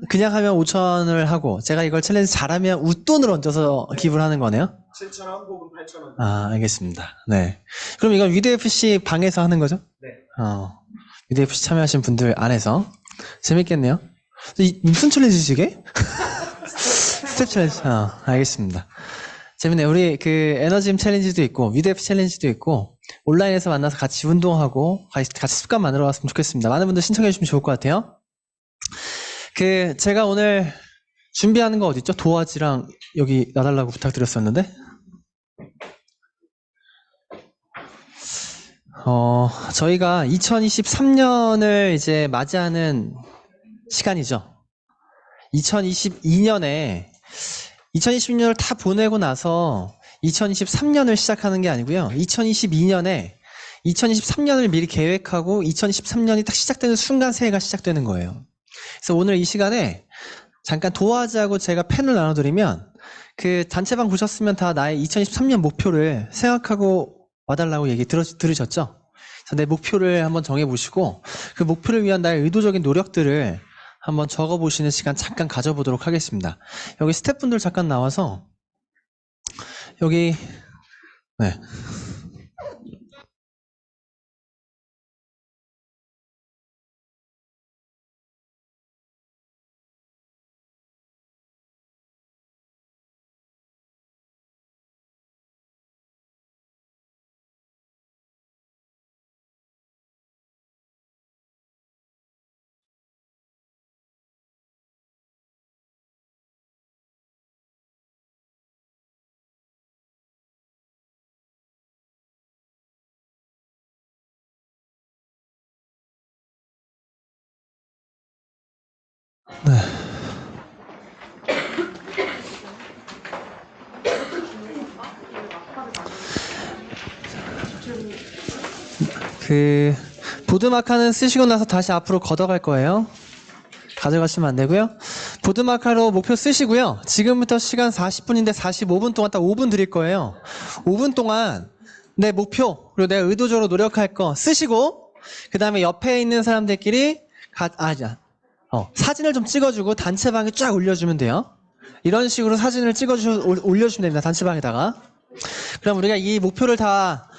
그냥 하면 5,000원을 하고, 제가 이걸 챌린지 잘하면 웃돈을 얹어서 기부를 하는 거네요? 7,000원 혹은 8,000원. 알겠습니다. 네. 그럼 이건 위드FC 방에서 하는 거죠? 네. 위드FC 참여하신 분들 안에서. 재밌겠네요. 무슨 챌린지지 이게? 스텝 챌린지. 알겠습니다. 재밌네요. 우리 에너짐 챌린지도 있고, 위드FC 챌린지도 있고, 온라인에서 만나서 같이 운동하고, 같이 습관 만들어 갔으면 좋겠습니다. 많은 분들 신청해 주시면 좋을 것 같아요. 제가 오늘 준비하는 거 어딨죠? 도화지랑 여기 놔달라고 부탁드렸었는데. 저희가 2023년을 이제 맞이하는 시간이죠. 2022년을 다 보내고 나서 2023년을 시작하는 게 아니고요. 2023년을 미리 계획하고 2023년이 딱 시작되는 순간 새해가 시작되는 거예요. 그래서 오늘 이 시간에 잠깐 도화지하고 제가 펜을 나눠드리면, 단체방 보셨으면 다 나의 2023년 목표를 생각하고 와달라고 얘기 들으셨죠? 그래서 내 목표를 한번 정해보시고, 그 목표를 위한 나의 의도적인 노력들을 한번 적어보시는 시간 잠깐 가져보도록 하겠습니다. 여기 스태프분들 잠깐 나와서, 여기, 네. 보드마카는 쓰시고 나서 다시 앞으로 걷어갈 거예요. 가져가시면 안 되고요. 보드마카로 목표 쓰시고요. 지금부터 시간 40분인데 45분 동안 딱 5분 드릴 거예요. 5분 동안 내 목표, 그리고 내가 의도적으로 노력할 거 쓰시고, 그 다음에 옆에 있는 사람들끼리 사진을 좀 찍어주고 단체방에 쫙 올려주면 돼요. 이런 식으로 사진을 올려주시면 됩니다. 단체방에다가. 그럼 우리가 이 목표를 다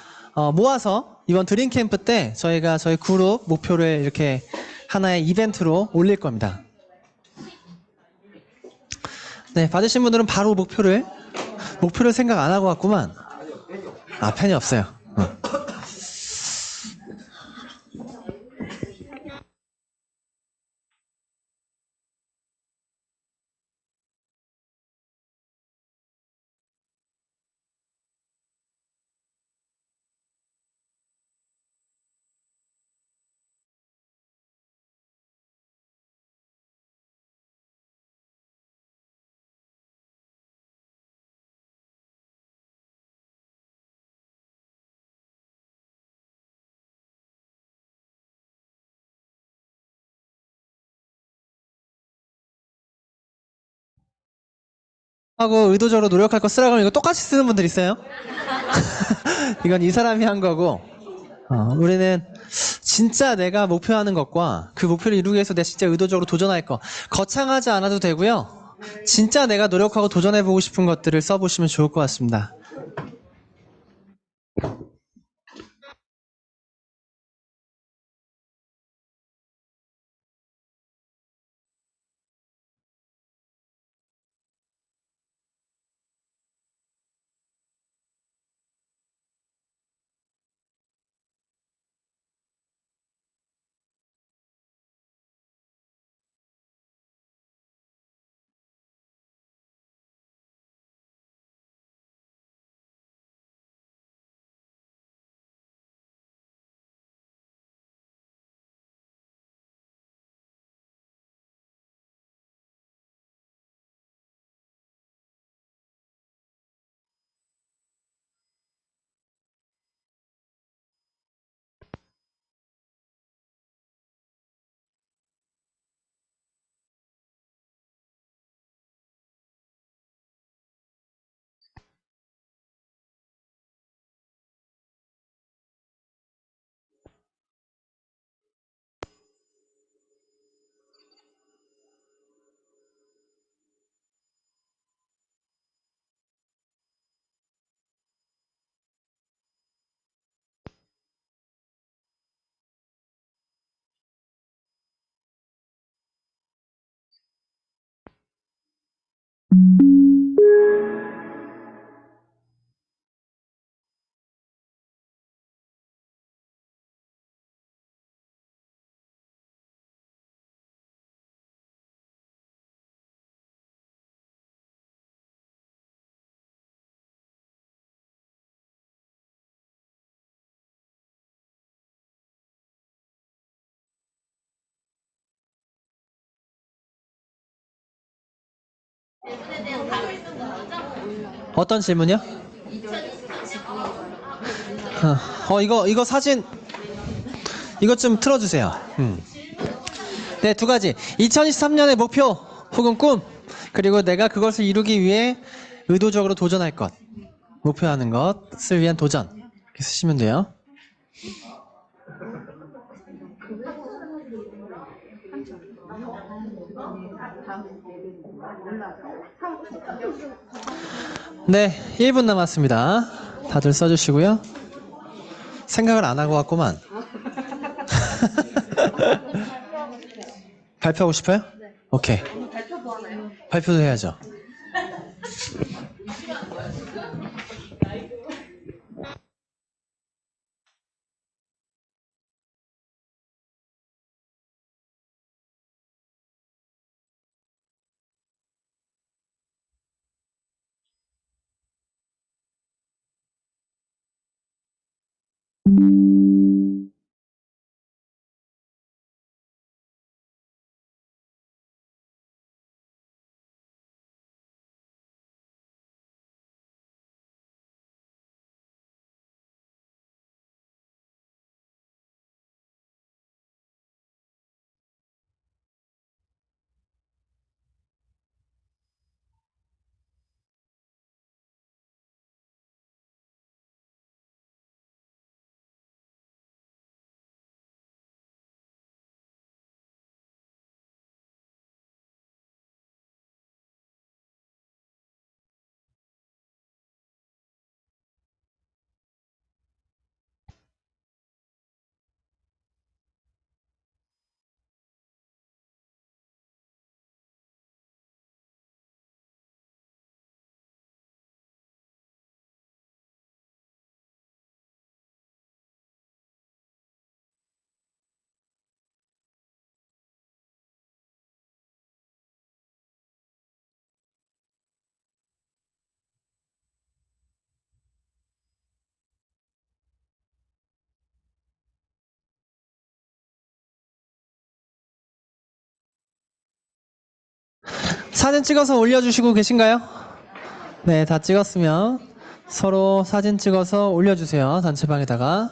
모아서 이번 드림캠프 때 저희가 저희 그룹 목표를 이렇게 하나의 이벤트로 올릴 겁니다. 네, 받으신 분들은 바로 목표를 생각 안 하고 왔구만. 펜이 없어요. 하고 의도적으로 노력할 거 쓰라고 하면 이거 똑같이 쓰는 분들 있어요? 이건 이 사람이 한 거고, 우리는 진짜 내가 목표하는 것과 그 목표를 이루기 위해서 내가 진짜 의도적으로 도전할 거, 거창하지 않아도 되고요. 진짜 내가 노력하고 도전해보고 싶은 것들을 써보시면 좋을 것 같습니다. 어떤 질문이요? 이거 사진, 이것 좀 틀어주세요. 네, 두 가지. 2023년의 목표 혹은 꿈, 그리고 내가 그것을 이루기 위해 의도적으로 도전할 것, 목표하는 것을 위한 도전. 이렇게 쓰시면 돼요. 네, 1분 남았습니다. 다들 써주시고요. 생각을 안 하고 왔구만. 발표하고 싶어요? 오케이. 발표도 해야죠. 사진 찍어서 올려주시고 계신가요? 네, 다 찍었으면 서로 사진 찍어서 올려주세요. 단체방에다가.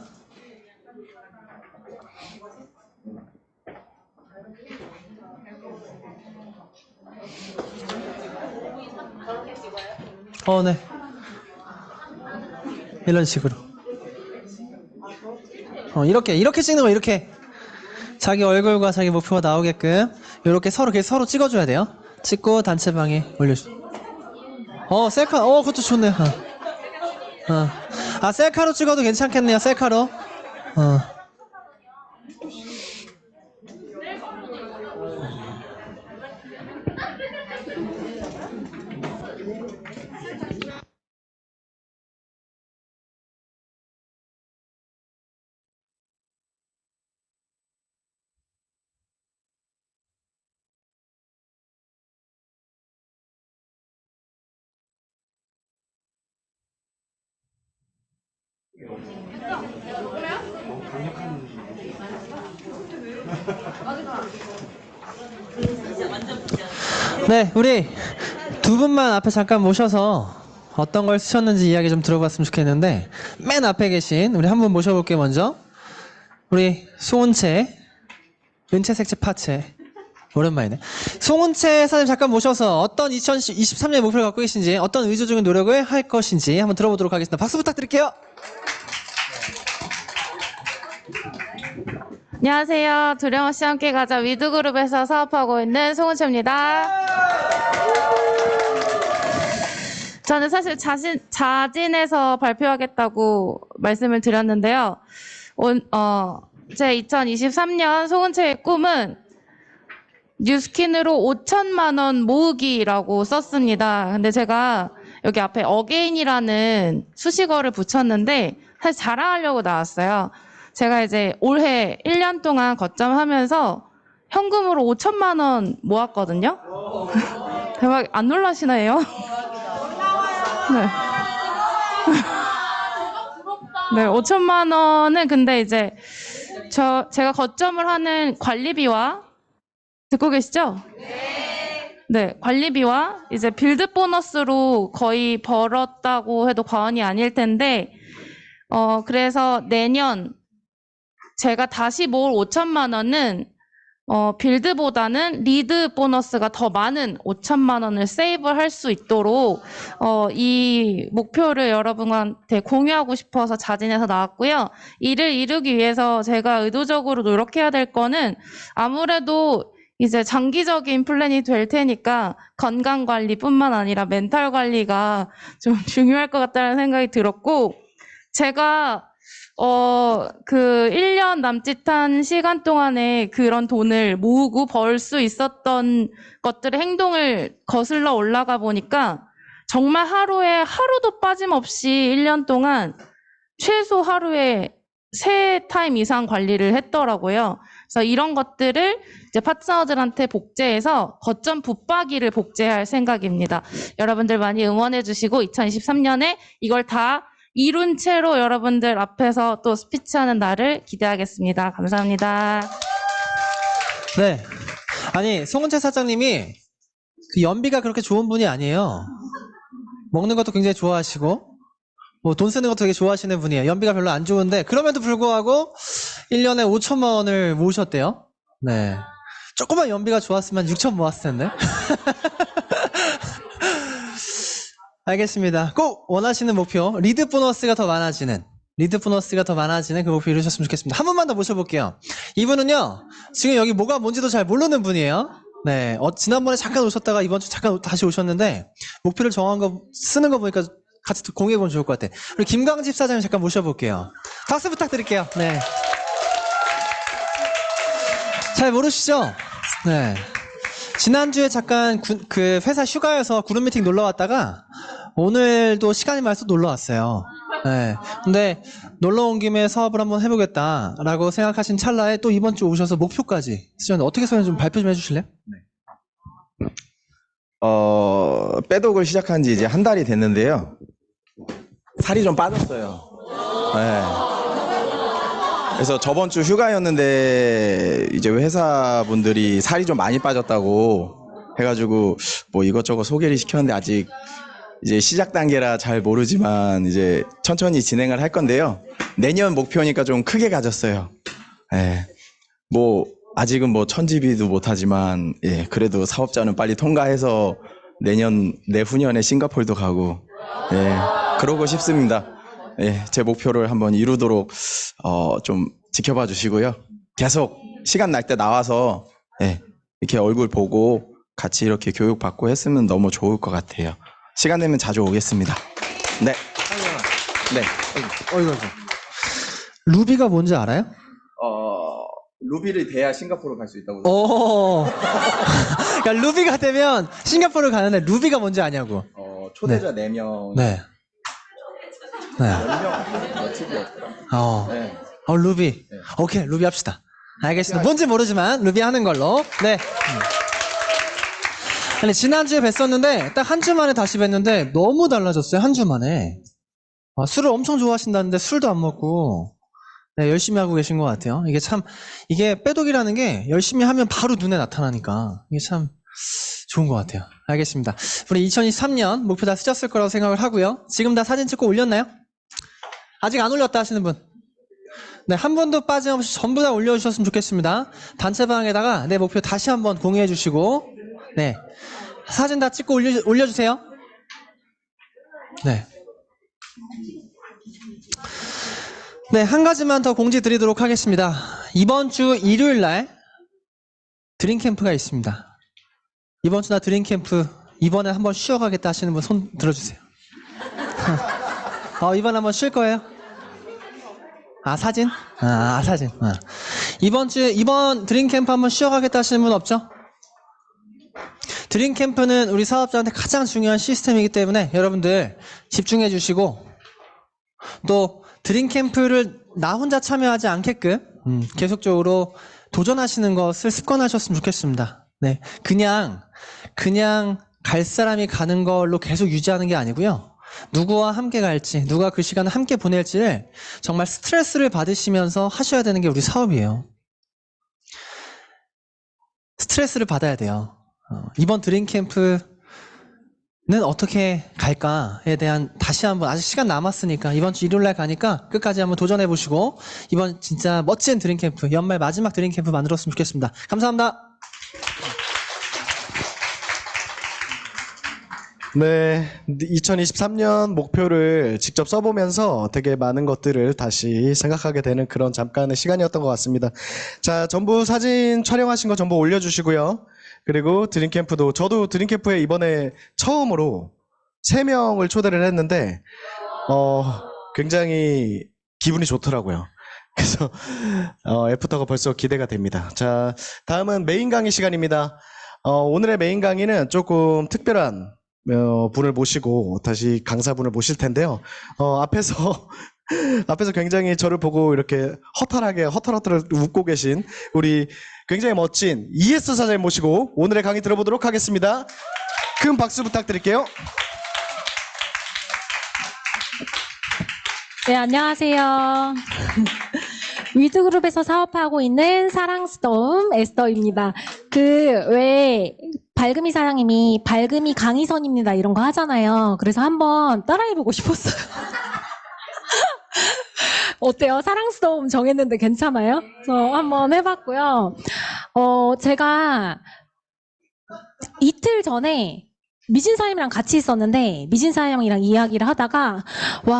네. 이런 식으로. 이렇게 찍는 거, 이렇게. 자기 얼굴과 자기 목표가 나오게끔, 이렇게 서로 찍어줘야 돼요. 찍고 단체방에 올려줘. 셀카, 그것도 좋네요. 셀카로 찍어도 괜찮겠네요, 셀카로. 네, 우리 두 분만 앞에 잠깐 모셔서 어떤 걸 쓰셨는지 이야기 좀 들어봤으면 좋겠는데, 맨 앞에 계신 우리 한 분 모셔볼게요. 먼저 우리 송은채, 은채색채 파채, 오랜만이네. 송은채 사장님 잠깐 모셔서 어떤 2023년 목표를 갖고 계신지, 어떤 의조적인 노력을 할 것인지 한번 들어보도록 하겠습니다. 박수 부탁드릴게요. 안녕하세요. 두려움없이 함께 가자 위드그룹에서 사업하고 있는 송은채입니다. 저는 사실 자진해서 발표하겠다고 말씀을 드렸는데요. 제 2023년 송은채의 꿈은 뉴스킨으로 5천만 원 모으기라고 썼습니다. 근데 제가 여기 앞에 어게인이라는 수식어를 붙였는데 사실 자랑하려고 나왔어요. 제가 이제 올해 1년 동안 거점하면서 현금으로 5천만 원 모았거든요. 대박, 안 놀라시나요? 네. 네, 5천만 원은 근데 이제 제가 거점을 하는 관리비와, 듣고 계시죠? 네, 관리비와 이제 빌드 보너스로 거의 벌었다고 해도 과언이 아닐 텐데, 그래서 내년 제가 다시 모을 5천만 원은 빌드보다는 리드 보너스가 더 많은 5천만 원을 세이브할 수 있도록 이 목표를 여러분한테 공유하고 싶어서 자진해서 나왔고요. 이를 이루기 위해서 제가 의도적으로 노력해야 될 거는 아무래도 이제 장기적인 플랜이 될 테니까 건강 관리뿐만 아니라 멘탈 관리가 좀 중요할 것 같다는 생각이 들었고, 제가 그 1년 남짓한 시간 동안에 그런 돈을 모으고 벌 수 있었던 것들의 행동을 거슬러 올라가 보니까 정말 하루에 하루도 빠짐없이 1년 동안 최소 하루에 3타임 이상 관리를 했더라고요. 그래서 이런 것들을 이제 파트너들한테 복제해서 거점 붙박이를 복제할 생각입니다. 여러분들 많이 응원해 주시고 2023년에 이걸 다 이룬 채로 여러분들 앞에서 또 스피치하는 날을 기대하겠습니다. 감사합니다. 네. 아니, 송은채 사장님이 그 연비가 그렇게 좋은 분이 아니에요. 먹는 것도 굉장히 좋아하시고, 뭐 돈 쓰는 것도 되게 좋아하시는 분이에요. 연비가 별로 안 좋은데, 그럼에도 불구하고 1년에 5천만 원을 모으셨대요. 네. 조금만 연비가 좋았으면 6천 모았을 텐데. 알겠습니다. 꼭 원하시는 목표, 리드 보너스가 더 많아지는 그 목표 이루셨으면 좋겠습니다. 한 분만 더 모셔볼게요. 이분은요, 지금 여기 뭐가 뭔지도 잘 모르는 분이에요. 네, 지난번에 잠깐 오셨다가 이번 주 잠깐 다시 오셨는데, 목표를 정한 거, 쓰는 거 보니까 같이 공유해보면 좋을 것 같아요. 우리 김광집 사장님 잠깐 모셔볼게요. 박수 부탁드릴게요. 네. 잘 모르시죠? 네. 지난주에 잠깐 그 회사 휴가여서 그룹 미팅 놀러 왔다가 오늘도 시간이 많아서 놀러 왔어요. 네. 근데 놀러 온 김에 사업을 한번 해보겠다라고 생각하신 찰나에 또 이번 주 오셔서 목표까지 쓰셨는데 어떻게 써는지 좀 발표 좀 해주실래요? 네. 빼독을 시작한 지 이제 한 달이 됐는데요. 살이 좀 빠졌어요. 네. 그래서 저번 주 휴가였는데 이제 회사분들이 살이 좀 많이 빠졌다고 해가지고 뭐 이것저것 소개를 시켰는데 아직 이제 시작 단계라 잘 모르지만 이제 천천히 진행을 할 건데요. 내년 목표니까 좀 크게 가졌어요. 예. 뭐 아직은 뭐 천지비도 못하지만 예, 그래도 사업자는 빨리 통과해서 내후년에 싱가포르도 가고 예, 그러고 싶습니다. 예, 제 목표를 한번 이루도록 좀 지켜봐 주시고요. 계속 시간 날 때 나와서 예, 이렇게 얼굴 보고 같이 이렇게 교육 받고 했으면 너무 좋을 것 같아요. 시간 되면 자주 오겠습니다. 네. 네. 어이구. 루비가 뭔지 알아요? 루비를 돼야 싱가포르 갈 수 있다고. 오. 그러니까 루비가 되면 싱가포르 가는데 루비가 뭔지 아냐고. 초대자 4명. 네. 네. 루비. 네. 오케이, 루비 합시다. 알겠습니다. 뭔지 모르지만 루비 하는 걸로. 네. 아니, 지난주에 뵀었는데 딱 한 주 만에 다시 뵀는데 너무 달라졌어요. 한 주 만에. 술을 엄청 좋아하신다는데 술도 안 먹고 네, 열심히 하고 계신 것 같아요. 이게 빼독이라는 게 열심히 하면 바로 눈에 나타나니까 이게 참 좋은 것 같아요. 알겠습니다. 우리 2023년 목표 다 쓰셨을 거라고 생각을 하고요. 지금 다 사진 찍고 올렸나요? 아직 안 올렸다 하시는 분? 네, 한 분도 빠짐없이 전부 다 올려주셨으면 좋겠습니다. 단체방에다가 내 목표 다시 한번 공유해 주시고 네, 사진 다 찍고 올려주세요. 네. 네, 한 가지만 더 공지 드리도록 하겠습니다. 이번 주 일요일 날 드림캠프가 있습니다. 이번 주 나 드림캠프 이번에 한번 쉬어가겠다 하시는 분 손 들어주세요. 이번에 한번 쉴 거예요? 사진? 사진. 이번 드림캠프 한번 쉬어가겠다 하시는 분 없죠? 드림캠프는 우리 사업자한테 가장 중요한 시스템이기 때문에 여러분들 집중해 주시고 또 드림캠프를 나 혼자 참여하지 않게끔 계속적으로 도전하시는 것을 습관하셨으면 좋겠습니다. 네, 그냥 갈 사람이 가는 걸로 계속 유지하는 게 아니고요. 누구와 함께 갈지, 누가 그 시간을 함께 보낼지를 정말 스트레스를 받으시면서 하셔야 되는 게 우리 사업이에요. 스트레스를 받아야 돼요. 이번 드림캠프는 어떻게 갈까에 대한 다시 한번 아직 시간 남았으니까 이번 주 일요일 날 가니까 끝까지 한번 도전해 보시고 이번 진짜 멋진 드림캠프 연말 마지막 드림캠프 만들었으면 좋겠습니다. 감사합니다. 네, 2023년 목표를 직접 써보면서 되게 많은 것들을 다시 생각하게 되는 그런 잠깐의 시간이었던 것 같습니다. 자, 전부 사진 촬영하신 거 전부 올려주시고요. 그리고 드림캠프도, 저도 드림캠프에 이번에 처음으로 3명을 초대를 했는데, 굉장히 기분이 좋더라고요. 그래서, 애프터가 벌써 기대가 됩니다. 자, 다음은 메인 강의 시간입니다. 오늘의 메인 강의는 조금 특별한 분을 모시고 다시 강사분을 모실 텐데요. 앞에서 굉장히 저를 보고 이렇게 허탈하게 웃고 계신 우리 굉장히 멋진 ES 사장님 모시고 오늘의 강의 들어보도록 하겠습니다. 큰 박수 부탁드릴게요. 네, 안녕하세요. 위드그룹에서 사업하고 있는 사랑스토움 에스더입니다. 왜 발금이 사장님이 발금이 강의선입니다 이런 거 하잖아요. 그래서 한번 따라해보고 싶었어요. 어때요? 사랑스토움 정했는데 괜찮아요? 한번 해봤고요. 제가 이틀 전에 미진사님이랑 같이 있었는데 미진사님이랑 이야기를 하다가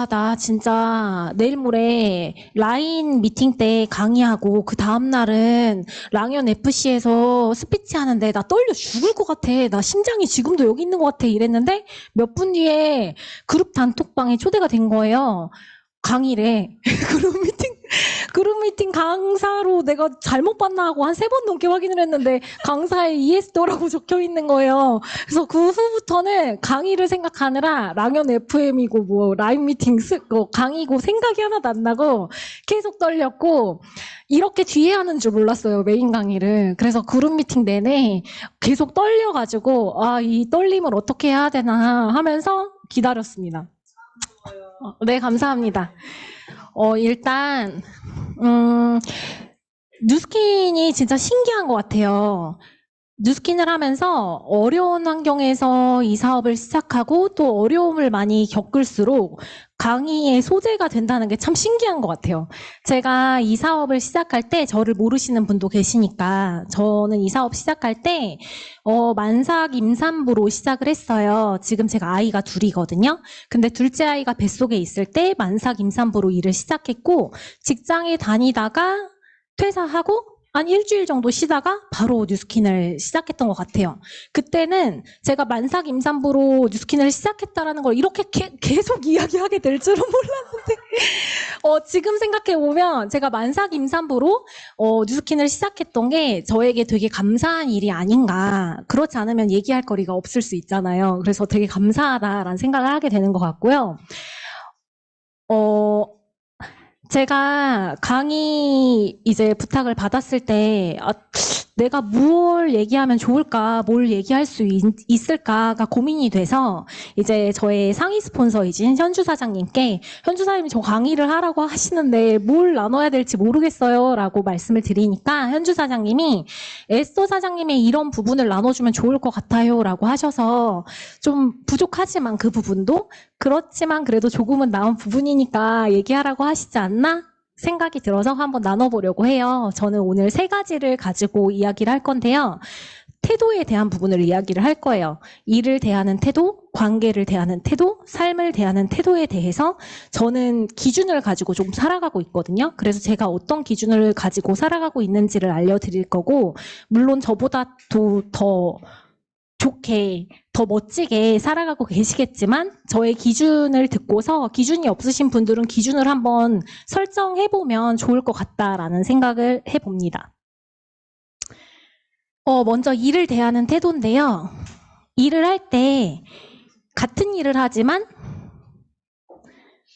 나 진짜 내일 모레 라인 미팅 때 강의하고 그 다음날은 랑연 FC에서 스피치 하는데 나 떨려 죽을 것 같아. 나 심장이 지금도 여기 있는 것 같아. 이랬는데 몇 분 뒤에 그룹 단톡방에 초대가 된 거예요. 강의래. 그룹 미팅 강사로 내가 잘못 봤나 하고 한 3번 넘게 확인을 했는데 강사에 ES도라고 적혀 있는 거예요. 그래서 그 후부터는 강의를 생각하느라 랑연 FM이고 라인 미팅 강의고 생각이 하나도 안 나고 계속 떨렸고 이렇게 뒤에 하는 줄 몰랐어요. 메인 강의를. 그래서 그룹 미팅 내내 계속 떨려가지고 이 떨림을 어떻게 해야 되나 하면서 기다렸습니다. 네, 감사합니다. 일단 뉴스킨이 진짜 신기한 것 같아요. 뉴스킨을 하면서 어려운 환경에서 이 사업을 시작하고 또 어려움을 많이 겪을수록 강의의 소재가 된다는 게 참 신기한 것 같아요. 제가 이 사업을 시작할 때 저를 모르시는 분도 계시니까 저는 이 사업 시작할 때 만삭 임산부로 시작을 했어요. 지금 제가 아이가 둘이거든요. 근데 둘째 아이가 뱃속에 있을 때 만삭 임산부로 일을 시작했고 직장에 다니다가 퇴사하고 한 일주일 정도 쉬다가 바로 뉴스킨을 시작했던 것 같아요. 그때는 제가 만삭 임산부로 뉴스킨을 시작했다라는 걸 이렇게 계속 이야기하게 될 줄은 몰랐는데 지금 생각해보면 제가 만삭 임산부로 뉴스킨을 시작했던 게 저에게 되게 감사한 일이 아닌가. 그렇지 않으면 얘기할 거리가 없을 수 있잖아요. 그래서 되게 감사하다라는 생각을 하게 되는 것 같고요. 제가 강의 이제 부탁을 받았을 때 내가 뭘 얘기하면 좋을까, 뭘 얘기할 수 있을까가 고민이 돼서 이제 저의 상위 스폰서이신 현주 사장님께 현주 사장님이 저 강의를 하라고 하시는데 뭘 나눠야 될지 모르겠어요 라고 말씀을 드리니까 현주 사장님이 에스더 사장님의 이런 부분을 나눠주면 좋을 것 같아요 라고 하셔서 좀 부족하지만 그 부분도 그렇지만 그래도 조금은 나은 부분이니까 얘기하라고 하시지 않나? 생각이 들어서 한번 나눠보려고 해요. 저는 오늘 3가지를 가지고 이야기를 할 건데요. 태도에 대한 부분을 이야기를 할 거예요. 일을 대하는 태도, 관계를 대하는 태도, 삶을 대하는 태도에 대해서 저는 기준을 가지고 좀 살아가고 있거든요. 그래서 제가 어떤 기준을 가지고 살아가고 있는지를 알려드릴 거고 물론 저보다 더 좋게, 더 멋지게 살아가고 계시겠지만 저의 기준을 듣고서 기준이 없으신 분들은 기준을 한번 설정해보면 좋을 것 같다라는 생각을 해봅니다. 먼저 일을 대하는 태도인데요. 일을 할 때 같은 일을 하지만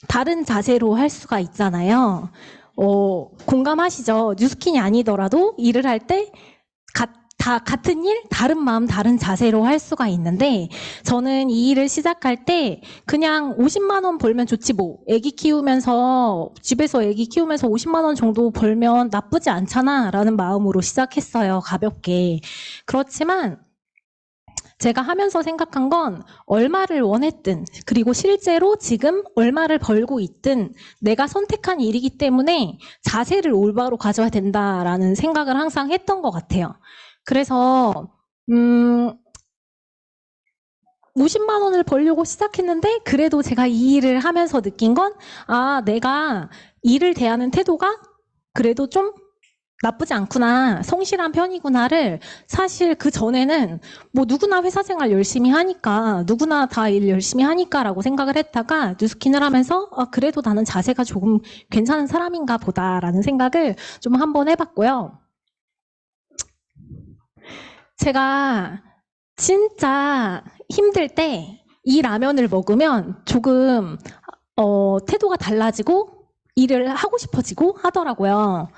다른 자세로 할 수가 있잖아요. 공감하시죠? 뉴스킨이 아니더라도 일을 할 때 다 같은 일, 다른 마음, 다른 자세로 할 수가 있는데 저는 이 일을 시작할 때 그냥 50만 원 벌면 좋지 뭐 애기 키우면서 집에서 애기 키우면서 50만 원 정도 벌면 나쁘지 않잖아 라는 마음으로 시작했어요. 가볍게. 그렇지만 제가 하면서 생각한 건 얼마를 원했든 그리고 실제로 지금 얼마를 벌고 있든 내가 선택한 일이기 때문에 자세를 올바로 가져야 된다라는 생각을 항상 했던 것 같아요. 그래서 50만 원을 벌려고 시작했는데 그래도 제가 이 일을 하면서 느낀 건 내가 일을 대하는 태도가 그래도 좀 나쁘지 않구나, 성실한 편이구나를 사실 그 전에는 뭐 누구나 회사 생활 열심히 하니까 누구나 다 일 열심히 하니까라고 생각을 했다가 뉴스킨을 하면서 그래도 나는 자세가 조금 괜찮은 사람인가 보다라는 생각을 좀 한번 해봤고요. 제가 진짜 힘들 때 이 라면을 먹으면 조금 태도가 달라지고 일을 하고 싶어지고 하더라고요.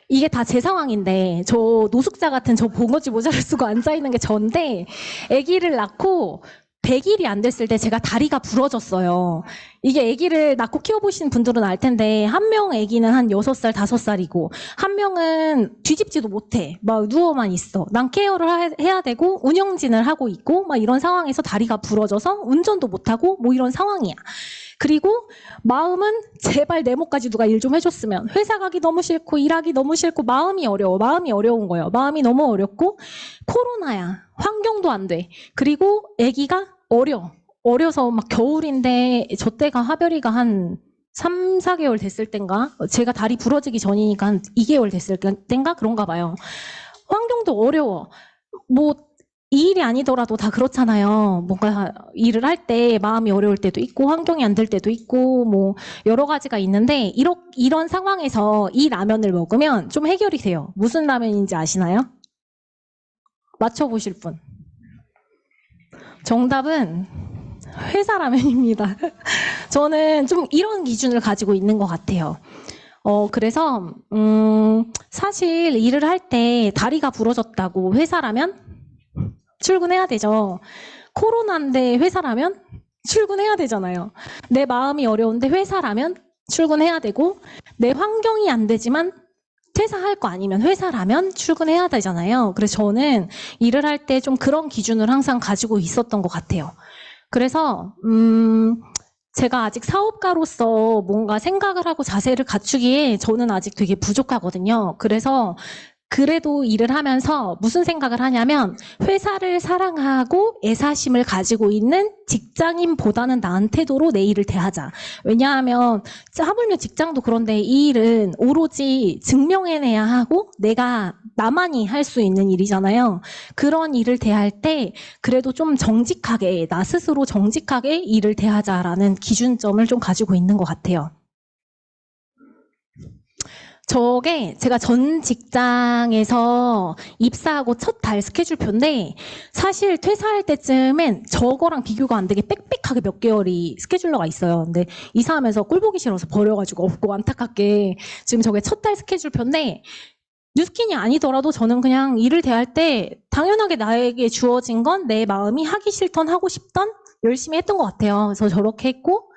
이게 다 제 상황인데 저 노숙자 같은 저 봉어지 모자를 쓰고 앉아있는 게 저인데 아기를 낳고 100일이 안 됐을 때 제가 다리가 부러졌어요. 이게 아기를 낳고 키워보신 분들은 알 텐데 한 명 아기는 한 6살, 5살이고 한 명은 뒤집지도 못해. 막 누워만 있어. 난 케어를 해야 되고 운영진을 하고 있고 막 이런 상황에서 다리가 부러져서 운전도 못하고 뭐 이런 상황이야. 그리고 마음은 제발 내 몫까지 누가 일 좀 해줬으면. 회사 가기 너무 싫고 일하기 너무 싫고 마음이 어려워. 마음이 어려운 거예요. 마음이 너무 어렵고 코로나야. 환경도 안 돼. 그리고 아기가 어려서 막 겨울인데 저 때가 하별이가 한 3, 4개월 됐을 땐가? 제가 다리 부러지기 전이니까 한 2개월 됐을 땐가? 그런가 봐요. 환경도 어려워. 뭐 이 일이 아니더라도 다 그렇잖아요. 뭔가 일을 할 때 마음이 어려울 때도 있고 환경이 안 될 때도 있고 뭐 여러 가지가 있는데 이런 상황에서 이 라면을 먹으면 좀 해결이 돼요. 무슨 라면인지 아시나요? 맞춰보실 분. 정답은 회사 라면입니다. 저는 좀 이런 기준을 가지고 있는 것 같아요. 그래서 사실 일을 할 때 다리가 부러졌다고 회사라면 출근해야 되죠. 코로나인데 회사라면 출근해야 되잖아요. 내 마음이 어려운데 회사라면 출근해야 되고 내 환경이 안 되지만 퇴사할 거 아니면 회사라면 출근해야 되잖아요. 그래서 저는 일을 할 때 좀 그런 기준을 항상 가지고 있었던 것 같아요. 그래서 제가 아직 사업가로서 뭔가 생각을 하고 자세를 갖추기에 저는 아직 되게 부족하거든요. 그래서 그래도 일을 하면서 무슨 생각을 하냐면 회사를 사랑하고 애사심을 가지고 있는 직장인보다는 나은 태도로 내 일을 대하자. 왜냐하면 하물며 직장도 그런데 이 일은 오로지 증명해내야 하고 내가 나만이 할 수 있는 일이잖아요. 그런 일을 대할 때 그래도 좀 정직하게 나 스스로 정직하게 일을 대하자라는 기준점을 좀 가지고 있는 것 같아요. 저게 제가 전 직장에서 입사하고 첫 달 스케줄표인데 사실 퇴사할 때쯤엔 저거랑 비교가 안 되게 빽빽하게 몇 개월이 스케줄러가 있어요. 근데 이사하면서 꼴 보기 싫어서 버려가지고 없고 안타깝게 지금 저게 첫 달 스케줄표인데 뉴스킨이 아니더라도 저는 그냥 일을 대할 때 당연하게 나에게 주어진 건 내 마음이 하기 싫던 하고 싶던 열심히 했던 것 같아요. 그래서 저렇게 했고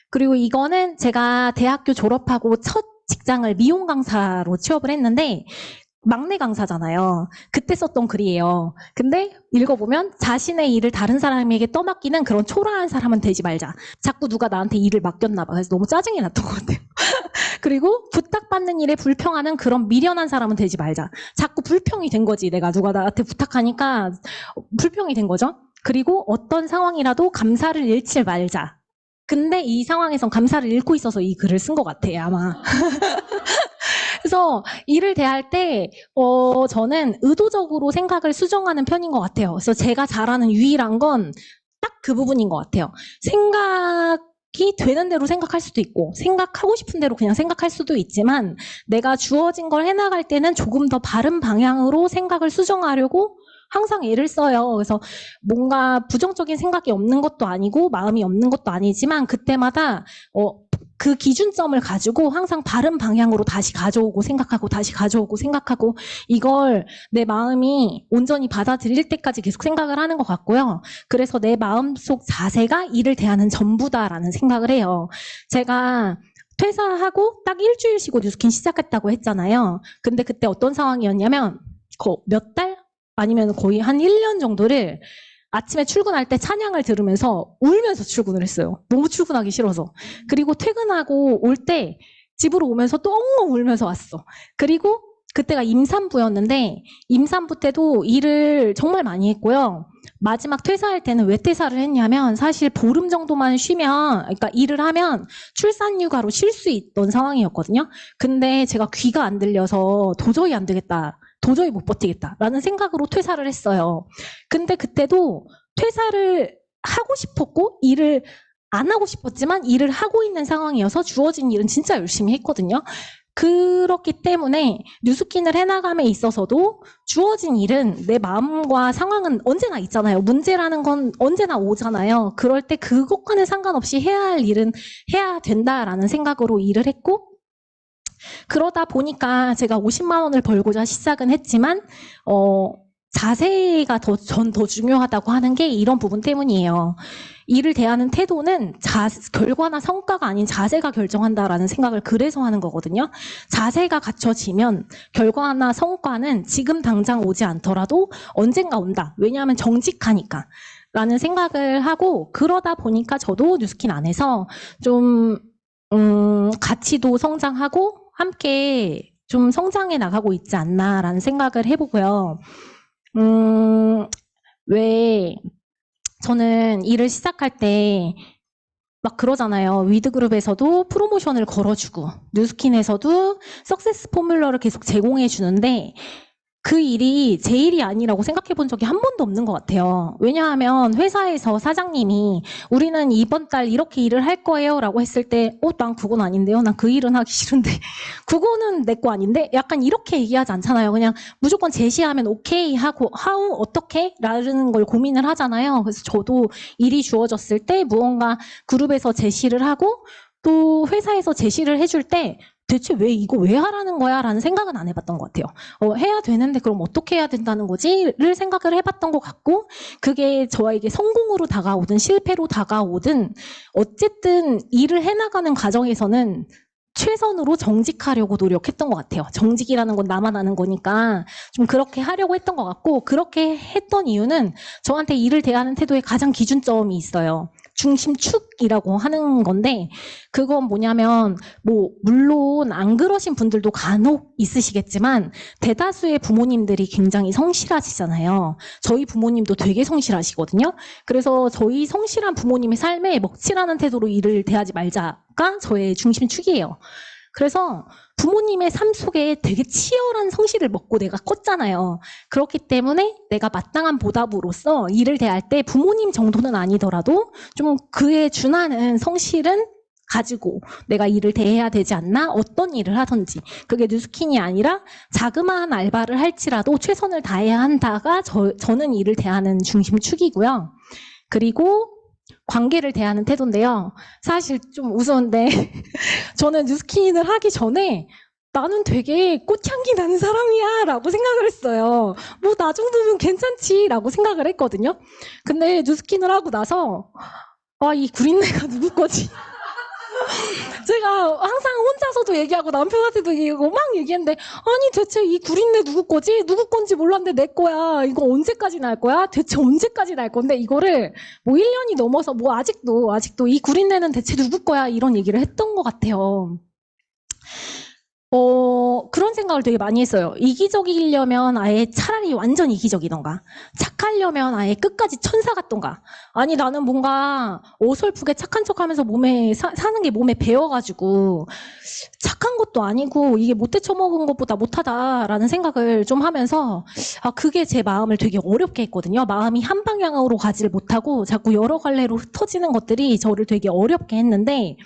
그리고 이거는 제가 대학교 졸업하고 첫 직장을 미용 강사로 취업을 했는데 막내 강사잖아요. 그때 썼던 글이에요. 근데 읽어보면 자신의 일을 다른 사람에게 떠맡기는 그런 초라한 사람은 되지 말자. 자꾸 누가 나한테 일을 맡겼나 봐. 그래서 너무 짜증이 났던 것 같아요. 그리고 부탁받는 일에 불평하는 그런 미련한 사람은 되지 말자. 자꾸 불평이 된 거지. 내가 누가 나한테 부탁하니까 불평이 된 거죠. 그리고 어떤 상황이라도 감사를 잃지 말자. 근데 이 상황에선 감사를 잃고 있어서 이 글을 쓴 것 같아요, 아마. 그래서 일을 대할 때, 저는 의도적으로 생각을 수정하는 편인 것 같아요. 그래서 제가 잘하는 유일한 건 딱 그 부분인 것 같아요. 생각이 되는 대로 생각할 수도 있고, 생각하고 싶은 대로 그냥 생각할 수도 있지만, 내가 주어진 걸 해나갈 때는 조금 더 바른 방향으로 생각을 수정하려고 항상 애를 써요. 그래서 뭔가 부정적인 생각이 없는 것도 아니고 마음이 없는 것도 아니지만 그때마다 그 기준점을 가지고 항상 바른 방향으로 다시 가져오고 생각하고 다시 가져오고 생각하고 이걸 내 마음이 온전히 받아들일 때까지 계속 생각을 하는 것 같고요. 그래서 내 마음속 자세가 일을 대하는 전부다라는 생각을 해요. 제가 퇴사하고 딱 일주일 쉬고 뉴스킨 시작했다고 했잖아요. 근데 그때 어떤 상황이었냐면 몇 달? 아니면 거의 한 1년 정도를 아침에 출근할 때 찬양을 들으면서 울면서 출근을 했어요. 너무 출근하기 싫어서. 그리고 퇴근하고 올 때 집으로 오면서 또 엉엉 울면서 왔어. 그리고 그때가 임산부였는데 임산부 때도 일을 정말 많이 했고요. 마지막 퇴사할 때는 왜 퇴사를 했냐면 사실 보름 정도만 쉬면 그러니까 일을 하면 출산휴가로 쉴 수 있던 상황이었거든요. 근데 제가 귀가 안 들려서 도저히 안 되겠다. 도저히 못 버티겠다라는 생각으로 퇴사를 했어요. 근데 그때도 퇴사를 하고 싶었고 일을 안 하고 싶었지만 일을 하고 있는 상황이어서 주어진 일은 진짜 열심히 했거든요. 그렇기 때문에 뉴스킨을 해나감에 있어서도 주어진 일은 내 마음과 상황은 언제나 있잖아요. 문제라는 건 언제나 오잖아요. 그럴 때 그것과는 상관없이 해야 할 일은 해야 된다라는 생각으로 일을 했고 그러다 보니까 제가 50만 원을 벌고자 시작은 했지만 자세가 전 더 중요하다고 하는 게 이런 부분 때문이에요. 일을 대하는 태도는 결과나 성과가 아닌 자세가 결정한다라는 생각을 그래서 하는 거거든요. 자세가 갖춰지면 결과나 성과는 지금 당장 오지 않더라도 언젠가 온다. 왜냐하면 정직하니까. 라는 생각을 하고 그러다 보니까 저도 뉴스킨 안에서 좀 가치도 성장하고 함께 좀 성장해 나가고 있지 않나라는 생각을 해보고요. 왜 저는 일을 시작할 때 막 그러잖아요. 위드그룹에서도 프로모션을 걸어주고 뉴스킨에서도 석세스 포뮬러를 계속 제공해 주는데 그 일이 제 일이 아니라고 생각해 본 적이 한 번도 없는 것 같아요. 왜냐하면 회사에서 사장님이 우리는 이번 달 이렇게 일을 할 거예요 라고 했을 때 난 그건 아닌데요. 난 그 일은 하기 싫은데 그거는 내 거 아닌데 약간 이렇게 얘기하지 않잖아요. 그냥 무조건 제시하면 오케이 하고 하우 어떻게? 라는 걸 고민을 하잖아요. 그래서 저도 일이 주어졌을 때 무언가 그룹에서 제시를 하고 또 회사에서 제시를 해줄 때 대체 이거 왜 하라는 거야? 라는 생각은 안 해봤던 것 같아요. 해야 되는데 그럼 어떻게 해야 된다는 거지?를 생각을 해봤던 것 같고 그게 저에게 성공으로 다가오든 실패로 다가오든 어쨌든 일을 해나가는 과정에서는 최선으로 정직하려고 노력했던 것 같아요. 정직이라는 건 나만 아는 거니까 좀 그렇게 하려고 했던 것 같고 그렇게 했던 이유는 저한테 일을 대하는 태도에 가장 기준점이 있어요. 중심축이라고 하는 건데 그건 뭐냐면 뭐 물론 안 그러신 분들도 간혹 있으시겠지만 대다수의 부모님들이 굉장히 성실하시잖아요. 저희 부모님도 되게 성실하시거든요. 그래서 저희 성실한 부모님의 삶에 먹칠하는 태도로 일을 대하지 말자가 저의 중심축이에요. 그래서 부모님의 삶 속에 되게 치열한 성실을 먹고 내가 컸잖아요. 그렇기 때문에 내가 마땅한 보답으로서 일을 대할 때 부모님 정도는 아니더라도 좀 그에 준하는 성실은 가지고 내가 일을 대해야 되지 않나? 어떤 일을 하든지. 그게 뉴스킨이 아니라 자그마한 알바를 할지라도 최선을 다해야 한다가 저는 일을 대하는 중심축이고요. 그리고 관계를 대하는 태도인데요. 사실 좀 우스운데 저는 뉴스킨을 하기 전에 나는 되게 꽃향기 나는 사람이야 라고 생각을 했어요. 뭐 나 정도면 괜찮지 라고 생각을 했거든요. 근데 뉴스킨을 하고 나서 아, 이 구린내가 누구 거지? 제가 항상 혼자서도 얘기하고 남편한테도 얘기하고 막 얘기했는데 아니 대체 이 구린내 누구 거지? 누구 건지 몰랐는데 내 거야. 이거 언제까지 날 거야? 대체 언제까지 날 건데 이거를 뭐 1년이 넘어서 뭐 아직도 이 구린내는 대체 누구 거야? 이런 얘기를 했던 것 같아요. 그런 생각을 되게 많이 했어요. 이기적이려면 아예 차라리 완전 이기적이던가, 착하려면 아예 끝까지 천사 같던가. 아니, 나는 뭔가 어설프게 착한 척 하면서 사는 게 몸에 배어가지고, 착한 것도 아니고, 이게 못돼 처먹은 것보다 못하다라는 생각을 좀 하면서, 그게 제 마음을 되게 어렵게 했거든요. 마음이 한 방향으로 가지를 못하고, 자꾸 여러 갈래로 흩어지는 것들이 저를 되게 어렵게 했는데,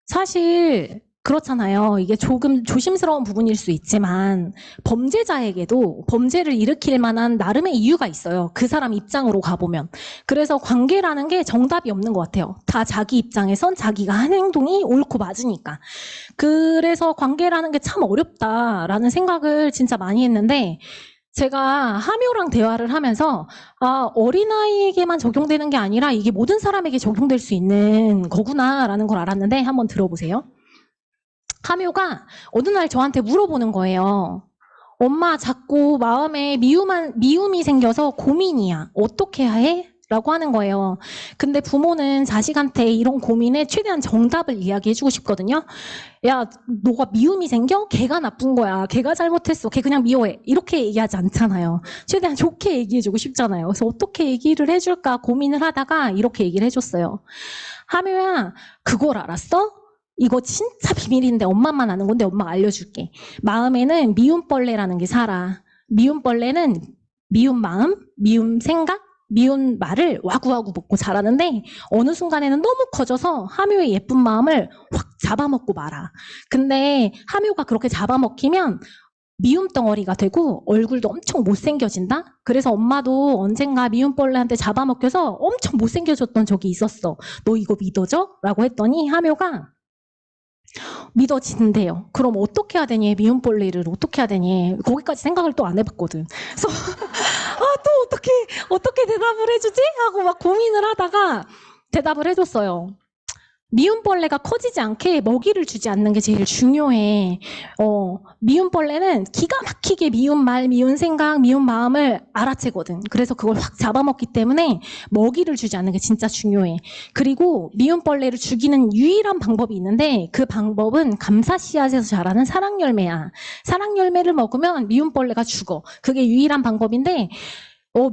사실, 그렇잖아요. 이게 조금 조심스러운 부분일 수 있지만 범죄자에게도 범죄를 일으킬 만한 나름의 이유가 있어요. 그 사람 입장으로 가보면. 그래서 관계라는 게 정답이 없는 것 같아요. 다 자기 입장에선 자기가 한 행동이 옳고 맞으니까. 그래서 관계라는 게 참 어렵다라는 생각을 진짜 많이 했는데 제가 하묘랑 대화를 하면서 어린아이에게만 적용되는 게 아니라 이게 모든 사람에게 적용될 수 있는 거구나라는 걸 알았는데 한번 들어보세요. 하묘가 어느 날 저한테 물어보는 거예요. 엄마 자꾸 마음에 미움이 생겨서 고민이야. 어떻게 해야 해? 라고 하는 거예요. 근데 부모는 자식한테 이런 고민에 최대한 정답을 이야기해주고 싶거든요. 야, 너가 미움이 생겨? 걔가 나쁜 거야. 걔가 잘못했어. 걔 그냥 미워해. 이렇게 얘기하지 않잖아요. 최대한 좋게 얘기해주고 싶잖아요. 그래서 어떻게 얘기를 해줄까 고민을 하다가 이렇게 얘기를 해줬어요. 하묘야, 그걸 알았어? 이거 진짜 비밀인데 엄마만 아는 건데 엄마가 알려줄게. 마음에는 미움벌레라는 게 살아. 미움벌레는 미운 마음, 미운 생각, 미운 말을 와구와구 먹고 자라는데 어느 순간에는 너무 커져서 하묘의 예쁜 마음을 확 잡아먹고 말아. 근데 하묘가 그렇게 잡아먹히면 미움 덩어리가 되고 얼굴도 엄청 못생겨진다? 그래서 엄마도 언젠가 미움벌레한테 잡아먹혀서 엄청 못생겨졌던 적이 있었어. 너 이거 믿어져? 라고 했더니 하묘가 믿어진대요. 그럼 어떻게 해야 되니? 미움벌레를 어떻게 해야 되니? 거기까지 생각을 또 안 해봤거든. 그래서 또 어떻게 대답을 해주지? 하고 막 고민을 하다가 대답을 해줬어요. 미움벌레가 커지지 않게 먹이를 주지 않는 게 제일 중요해. 미움벌레는 기가 막히게 미운 말, 미운 생각, 미운 마음을 알아채거든. 그래서 그걸 확 잡아먹기 때문에 먹이를 주지 않는 게 진짜 중요해. 그리고 미움벌레를 죽이는 유일한 방법이 있는데 그 방법은 감사 씨앗에서 자라는 사랑열매야. 사랑열매를 먹으면 미움벌레가 죽어. 그게 유일한 방법인데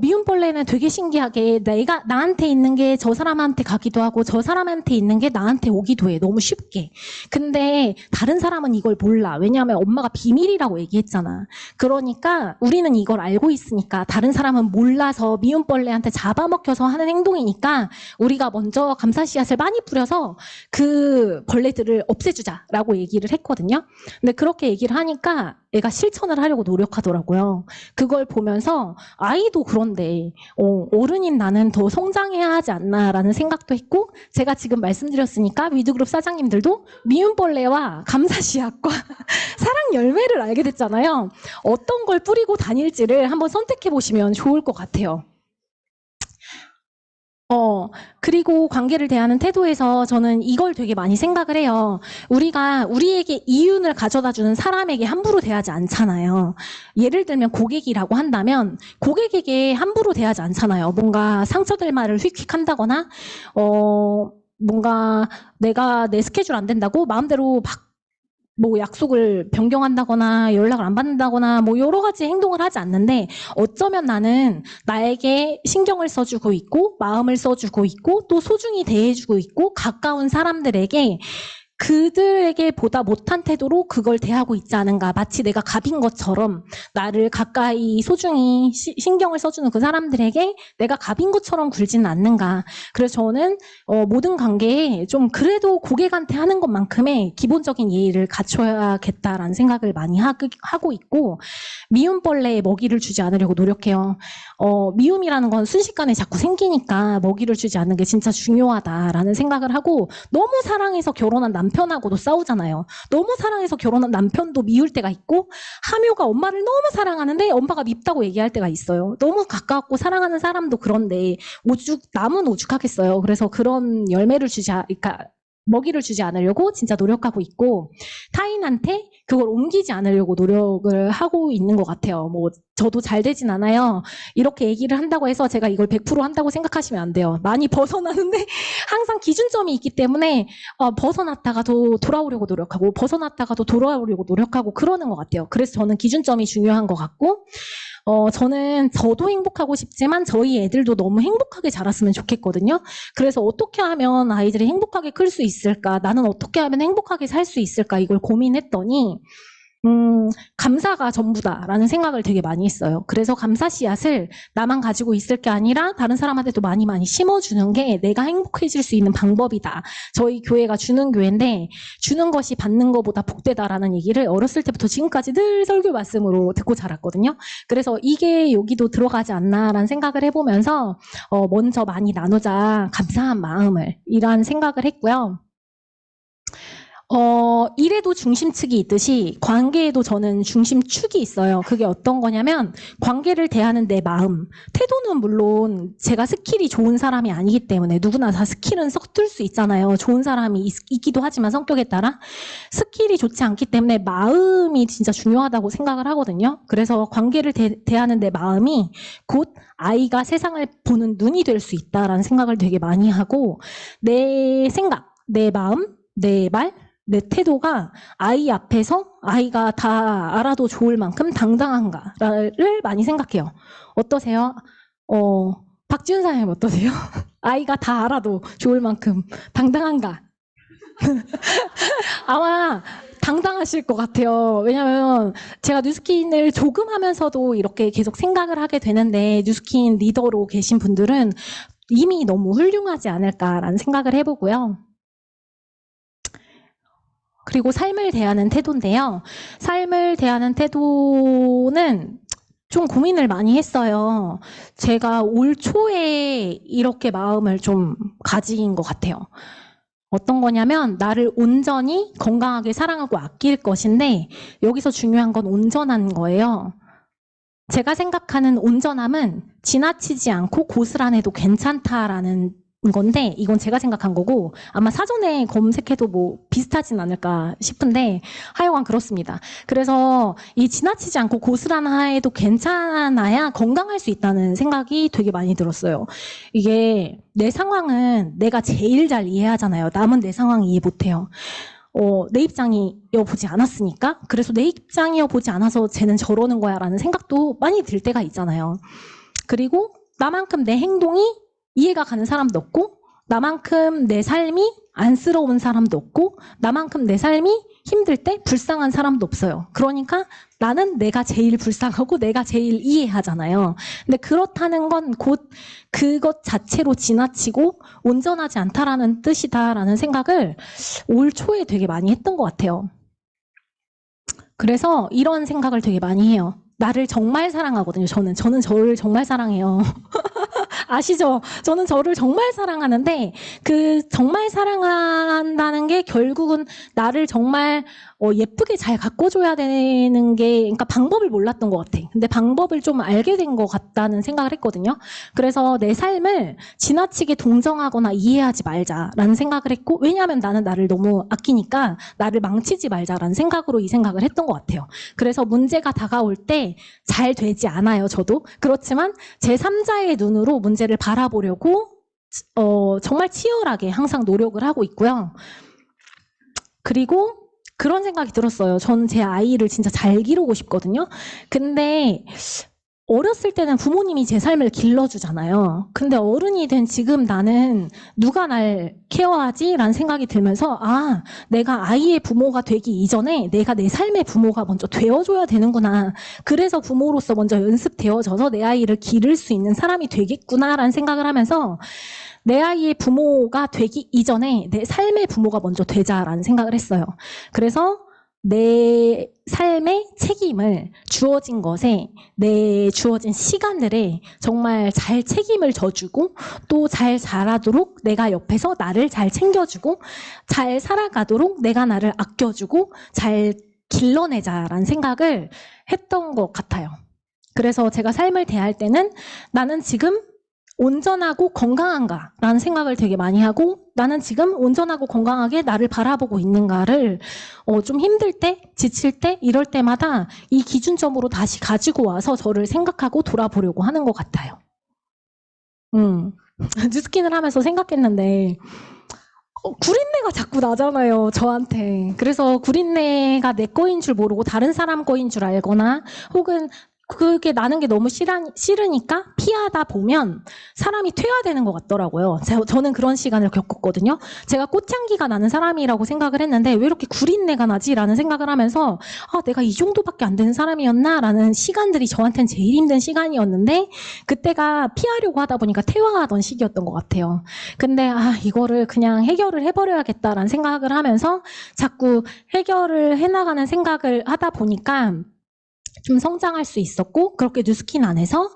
미움벌레는 되게 신기하게 나한테 있는 게 저 사람한테 가기도 하고 저 사람한테 있는 게 나한테 오기도 해. 너무 쉽게. 근데 다른 사람은 이걸 몰라. 왜냐하면 엄마가 비밀이라고 얘기했잖아. 그러니까 우리는 이걸 알고 있으니까 다른 사람은 몰라서 미움벌레한테 잡아먹혀서 하는 행동이니까 우리가 먼저 감사 씨앗을 많이 뿌려서 그 벌레들을 없애주자라고 얘기를 했거든요. 근데 그렇게 얘기를 하니까 애가 실천을 하려고 노력하더라고요. 그걸 보면서 아이도 그런데 어른인 나는 더 성장해야 하지 않나라는 생각도 했고 제가 지금 말씀드렸으니까 위드그룹 사장님들도 미움벌레와 감사씨앗과 사랑열매를 알게 됐잖아요. 어떤 걸 뿌리고 다닐지를 한번 선택해 보시면 좋을 것 같아요. 그리고 관계를 대하는 태도에서 저는 이걸 되게 많이 생각을 해요. 우리가 우리에게 이윤을 가져다 주는 사람에게 함부로 대하지 않잖아요. 예를 들면 고객이라고 한다면 고객에게 함부로 대하지 않잖아요. 뭔가 상처될 말을 휙휙 한다거나, 뭔가 내가 내 스케줄 안 된다고 마음대로 뭐 약속을 변경한다거나 연락을 안 받는다거나 뭐 여러 가지 행동을 하지 않는데 어쩌면 나는 나에게 신경을 써주고 있고 마음을 써주고 있고 또 소중히 대해주고 있고 가까운 사람들에게 그들에게 보다 못한 태도로 그걸 대하고 있지 않은가. 마치 내가 갑인 것처럼 나를 가까이 소중히 신경을 써주는 그 사람들에게 내가 갑인 것처럼 굴지는 않는가. 그래서 저는 모든 관계에 좀 그래도 고객한테 하는 것만큼의 기본적인 예의를 갖춰야겠다라는 생각을 많이 하고 있고, 미움벌레에 먹이를 주지 않으려고 노력해요. 미움이라는 건 순식간에 자꾸 생기니까 먹이를 주지 않는 게 진짜 중요하다라는 생각을 하고, 너무 사랑해서 결혼한 남편하고도 싸우잖아요. 너무 사랑해서 결혼한 남편도 미울 때가 있고, 하묘가 엄마를 너무 사랑하는데 엄마가 밉다고 얘기할 때가 있어요. 너무 가깝고 사랑하는 사람도 그런데 남은 오죽하겠어요. 그래서 그런 열매를 그러니까 먹이를 주지 않으려고 진짜 노력하고 있고, 타인한테 그걸 옮기지 않으려고 노력을 하고 있는 것 같아요. 뭐 저도 잘 되진 않아요. 이렇게 얘기를 한다고 해서 제가 이걸 100% 한다고 생각하시면 안 돼요. 많이 벗어나는데 항상 기준점이 있기 때문에 벗어났다가도 돌아오려고 노력하고 벗어났다가도 돌아오려고 노력하고 그러는 것 같아요. 그래서 저는 기준점이 중요한 것 같고, 저는 저도 행복하고 싶지만 저희 애들도 너무 행복하게 자랐으면 좋겠거든요. 그래서 어떻게 하면 아이들이 행복하게 클 수 있을까? 나는 어떻게 하면 행복하게 살 수 있을까? 이걸 고민했더니 감사가 전부다라는 생각을 되게 많이 했어요. 그래서 감사 씨앗을 나만 가지고 있을 게 아니라 다른 사람한테도 많이 심어주는 게 내가 행복해질 수 있는 방법이다. 저희 교회가 주는 교회인데 주는 것이 받는 것보다 복되다라는 얘기를 어렸을 때부터 지금까지 늘 설교 말씀으로 듣고 자랐거든요. 그래서 이게 여기도 들어가지 않나라는 생각을 해보면서 먼저 많이 나누자, 감사한 마음을, 이런 생각을 했고요. 일에도 중심축이 있듯이 관계에도 저는 중심축이 있어요. 그게 어떤 거냐면 관계를 대하는 내 마음. 태도는 물론 제가 스킬이 좋은 사람이 아니기 때문에 누구나 다 스킬은 섞을 수 있잖아요. 좋은 사람이 있기도 하지만 성격에 따라 스킬이 좋지 않기 때문에 마음이 진짜 중요하다고 생각을 하거든요. 그래서 관계를 대하는 내 마음이 곧 아이가 세상을 보는 눈이 될 수 있다라는 생각을 되게 많이 하고, 내 생각, 내 마음, 내 말, 내 태도가 아이 앞에서 아이가 다 알아도 좋을 만큼 당당한가를 많이 생각해요. 어떠세요? 박지훈 사장님 어떠세요? 아이가 다 알아도 좋을 만큼 당당한가? 아마 당당하실 것 같아요. 왜냐면 제가 뉴스킨을 조금 하면서도 이렇게 계속 생각을 하게 되는데, 뉴스킨 리더로 계신 분들은 이미 너무 훌륭하지 않을까라는 생각을 해보고요. 그리고 삶을 대하는 태도인데요. 삶을 대하는 태도는 좀 고민을 많이 했어요. 제가 올 초에 이렇게 마음을 좀 가진 것 같아요. 어떤 거냐면 나를 온전히 건강하게 사랑하고 아낄 것인데, 여기서 중요한 건 온전한 거예요. 제가 생각하는 온전함은 지나치지 않고 고스란해도 괜찮다라는 건데, 이건 제가 생각한 거고 아마 사전에 검색해도 뭐 비슷하진 않을까 싶은데 하여간 그렇습니다. 그래서 이 지나치지 않고 고스란해도 괜찮아야 건강할 수 있다는 생각이 되게 많이 들었어요. 이게 내 상황은 내가 제일 잘 이해하잖아요. 남은 내 상황 이해 못해요. 내 입장이어 보지 않았으니까. 그래서 내 입장이어 보지 않아서 쟤는 저러는 거야 라는 생각도 많이 들 때가 있잖아요. 그리고 나만큼 내 행동이 이해가 가는 사람도 없고, 나만큼 내 삶이 안쓰러운 사람도 없고, 나만큼 내 삶이 힘들 때 불쌍한 사람도 없어요. 그러니까 나는 내가 제일 불쌍하고 내가 제일 이해하잖아요. 근데 그렇다는 건 곧 그것 자체로 지나치고 온전하지 않다라는 뜻이다라는 생각을 올 초에 되게 많이 했던 것 같아요. 그래서 이런 생각을 되게 많이 해요. 나를 정말 사랑하거든요. 저는 저를 정말 사랑해요. 아시죠? 저는 저를 정말 사랑하는데 그 정말 사랑한다는 게 결국은 나를 정말 예쁘게 잘 가꿔줘야 되는 게 그러니까 방법을 몰랐던 것 같아. 근데 방법을 좀 알게 된 것 같다는 생각을 했거든요. 그래서 내 삶을 지나치게 동정하거나 이해하지 말자라는 생각을 했고 왜냐하면 나는 나를 너무 아끼니까 나를 망치지 말자라는 생각으로 이 생각을 했던 것 같아요. 그래서 문제가 다가올 때 잘 되지 않아요. 저도. 그렇지만 제3자의 눈으로 문제를 바라보려고 정말 치열하게 항상 노력을 하고 있고요. 그리고 그런 생각이 들었어요. 저는 제 아이를 진짜 잘 기르고 싶거든요. 근데 어렸을 때는 부모님이 제 삶을 길러주잖아요. 근데 어른이 된 지금 나는 누가 날 케어하지? 라는 생각이 들면서 내가 아이의 부모가 되기 이전에 내가 내 삶의 부모가 먼저 되어줘야 되는구나. 그래서 부모로서 먼저 연습되어져서 내 아이를 기를 수 있는 사람이 되겠구나라는 생각을 하면서 내 아이의 부모가 되기 이전에 내 삶의 부모가 먼저 되자라는 생각을 했어요. 그래서 내 삶의 책임을 주어진 것에 내 주어진 시간들에 정말 잘 책임을 져주고 또 잘 자라도록 내가 옆에서 나를 잘 챙겨주고 잘 살아가도록 내가 나를 아껴주고 잘 길러내자라는 생각을 했던 것 같아요. 그래서 제가 삶을 대할 때는 나는 지금 온전하고 건강한가라는 생각을 되게 많이 하고 나는 지금 온전하고 건강하게 나를 바라보고 있는가를 좀 힘들 때, 지칠 때, 이럴 때마다 이 기준점으로 다시 가지고 와서 저를 생각하고 돌아보려고 하는 것 같아요. 뉴스킨을 하면서 생각했는데 구린내가 자꾸 나잖아요, 저한테. 그래서 구린내가 내 거인 줄 모르고 다른 사람 거인 줄 알거나 혹은 그게 나는 게 너무 싫으니까 피하다 보면 사람이 퇴화되는 것 같더라고요. 저는 그런 시간을 겪었거든요. 제가 꽃향기가 나는 사람이라고 생각을 했는데 왜 이렇게 구린내가 나지? 라는 생각을 하면서 내가 이 정도밖에 안 되는 사람이었나? 라는 시간들이 저한테는 제일 힘든 시간이었는데 그때가 피하려고 하다 보니까 퇴화하던 시기였던 것 같아요. 근데 이거를 그냥 해결을 해버려야겠다라는 생각을 하면서 자꾸 해결을 해나가는 생각을 하다 보니까 좀 성장할 수 있었고 그렇게 뉴스킨 안에서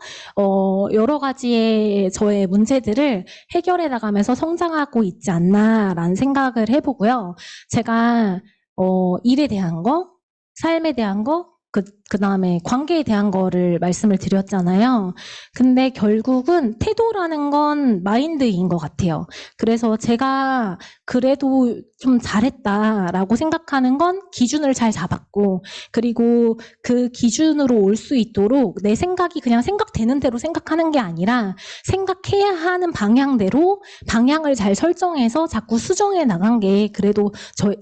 여러 가지의 저의 문제들을 해결해 나가면서 성장하고 있지 않나라는 생각을 해보고요. 제가 일에 대한 거, 삶에 대한 거, 그 다음에 관계에 대한 거를 말씀을 드렸잖아요. 근데 결국은 태도라는 건 마인드인 것 같아요. 그래서 제가 그래도 좀 잘했다라고 생각하는 건 기준을 잘 잡았고, 그리고 그 기준으로 올 수 있도록 내 생각이 그냥 생각되는 대로 생각하는 게 아니라 생각해야 하는 방향대로 방향을 잘 설정해서 자꾸 수정해 나간 게 그래도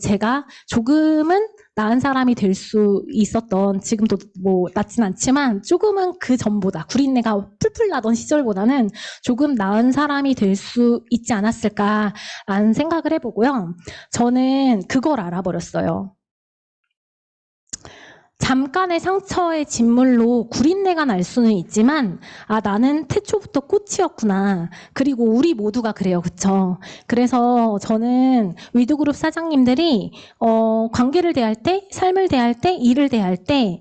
제가 조금은 나은 사람이 될 수 있었던, 지금도 뭐 낫진 않지만 조금은 그 전보다 구린내가 풀풀 나던 시절보다는 조금 나은 사람이 될 수 있지 않았을까라는 생각을 해보고요. 저는 그걸 알아버렸어요. 잠깐의 상처의 진물로 구린내가 날 수는 있지만 나는 태초부터 꽃이었구나. 그리고 우리 모두가 그래요. 그쵸? 그래서 저는 위드그룹 사장님들이 관계를 대할 때, 삶을 대할 때, 일을 대할 때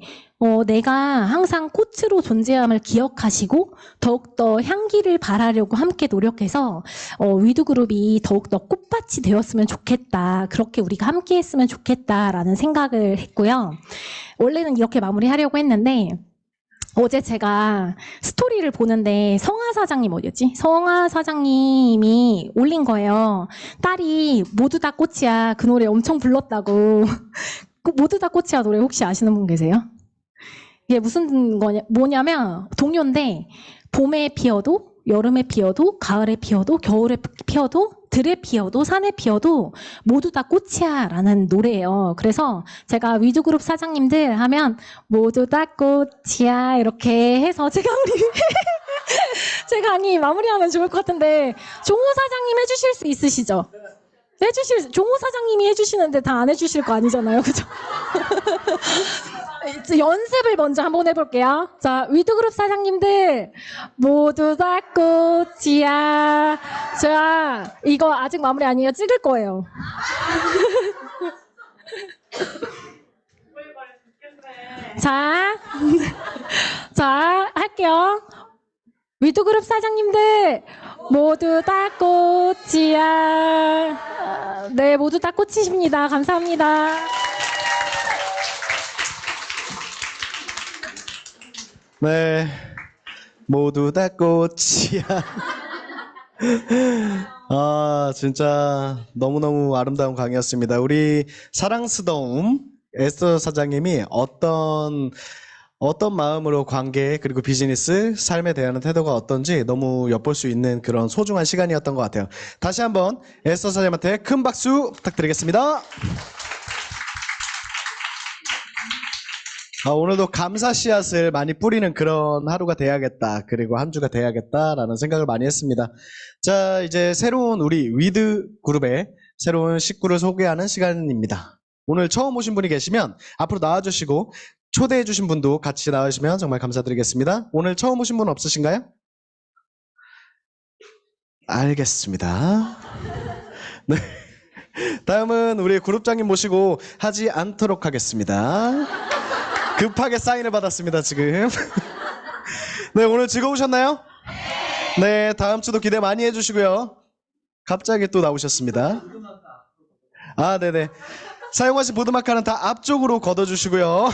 내가 항상 꽃으로 존재함을 기억하시고 더욱더 향기를 발하려고 함께 노력해서 위드그룹이 더욱더 꽃밭이 되었으면 좋겠다. 그렇게 우리가 함께 했으면 좋겠다라는 생각을 했고요. 원래는 이렇게 마무리하려고 했는데 어제 제가 스토리를 보는데 성아 사장님 어디였지? 성아 사장님이 올린 거예요. 딸이 모두 다 꽃이야. 그 노래 엄청 불렀다고. 그 모두 다 꽃이야 노래 혹시 아시는 분 계세요? 이게 무슨 거냐, 뭐냐면 동요인데 봄에 피어도 여름에 피어도 가을에 피어도 겨울에 피어도 들에 피어도 산에 피어도 모두 다 꽃이야 라는 노래예요. 그래서 제가 위드그룹 사장님들 하면 모두 다 꽃이야 이렇게 해서 제가 아니 마무리하면 좋을 것 같은데 종호 사장님 해주실 수 있으시죠? 종호 사장님이 해주시는데 다 안 해주실 거 아니잖아요. 그죠? 연습을 먼저 한번 해볼게요. 자, 위드그룹 사장님들 모두 다 꽃이야. 자, 이거 아직 마무리 아니에요. 찍을 거예요. 자, 할게요. 위드그룹 사장님들 모두 다 꽃이야. 네, 모두 다 꽃이십니다. 감사합니다. 네, 모두 다 꽃이야. 아, 진짜 너무너무 아름다운 강의였습니다. 우리 사랑스러움 에스더 사장님이 어떤 마음으로 관계 그리고 비즈니스, 삶에 대한 태도가 어떤지 너무 엿볼 수 있는 그런 소중한 시간이었던 것 같아요. 다시 한번 에스더 사장님한테 큰 박수 부탁드리겠습니다. 오늘도 감사 씨앗을 많이 뿌리는 그런 하루가 돼야겠다. 그리고 한 주가 돼야겠다라는 생각을 많이 했습니다. 자, 이제 새로운 우리 위드 그룹의 새로운 식구를 소개하는 시간입니다. 오늘 처음 오신 분이 계시면 앞으로 나와주시고 초대해주신 분도 같이 나와주시면 정말 감사드리겠습니다. 오늘 처음 오신 분 없으신가요? 알겠습니다. 네. 다음은 우리 그룹장님 모시고 하지 않도록 하겠습니다. 급하게 사인을 받았습니다, 지금. 네, 오늘 즐거우셨나요? 네, 다음 주도 기대 많이 해주시고요. 갑자기 또 나오셨습니다. 아, 네네. 사용하신 보드마카는 다 앞쪽으로 걷어주시고요.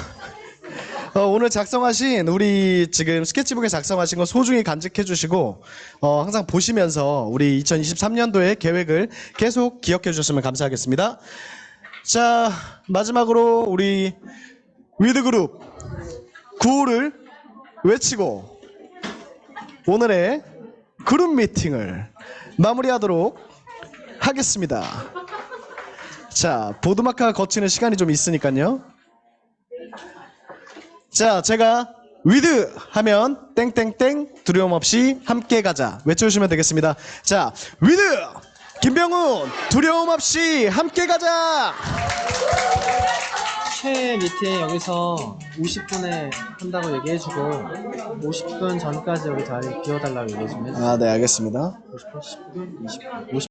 오늘 작성하신 우리 지금 스케치북에 작성하신 거 소중히 간직해 주시고 항상 보시면서 우리 2023년도의 계획을 계속 기억해 주셨으면 감사하겠습니다. 자, 마지막으로 우리 위드그룹 구호를 외치고 오늘의 그룹 미팅을 마무리하도록 하겠습니다. 자, 보드마카 거치는 시간이 좀 있으니까요. 자, 제가 위드 하면 땡땡땡 두려움 없이 함께 가자 외쳐주시면 되겠습니다. 자, 위드 김병훈 두려움 없이 함께 가자. 최 미팅 여기서 50분에 한다고 얘기해주고 50분 전까지 여기 자리 비워달라고 얘기 좀 해주세요. 아, 네, 알겠습니다. 50분, 10분, 20분.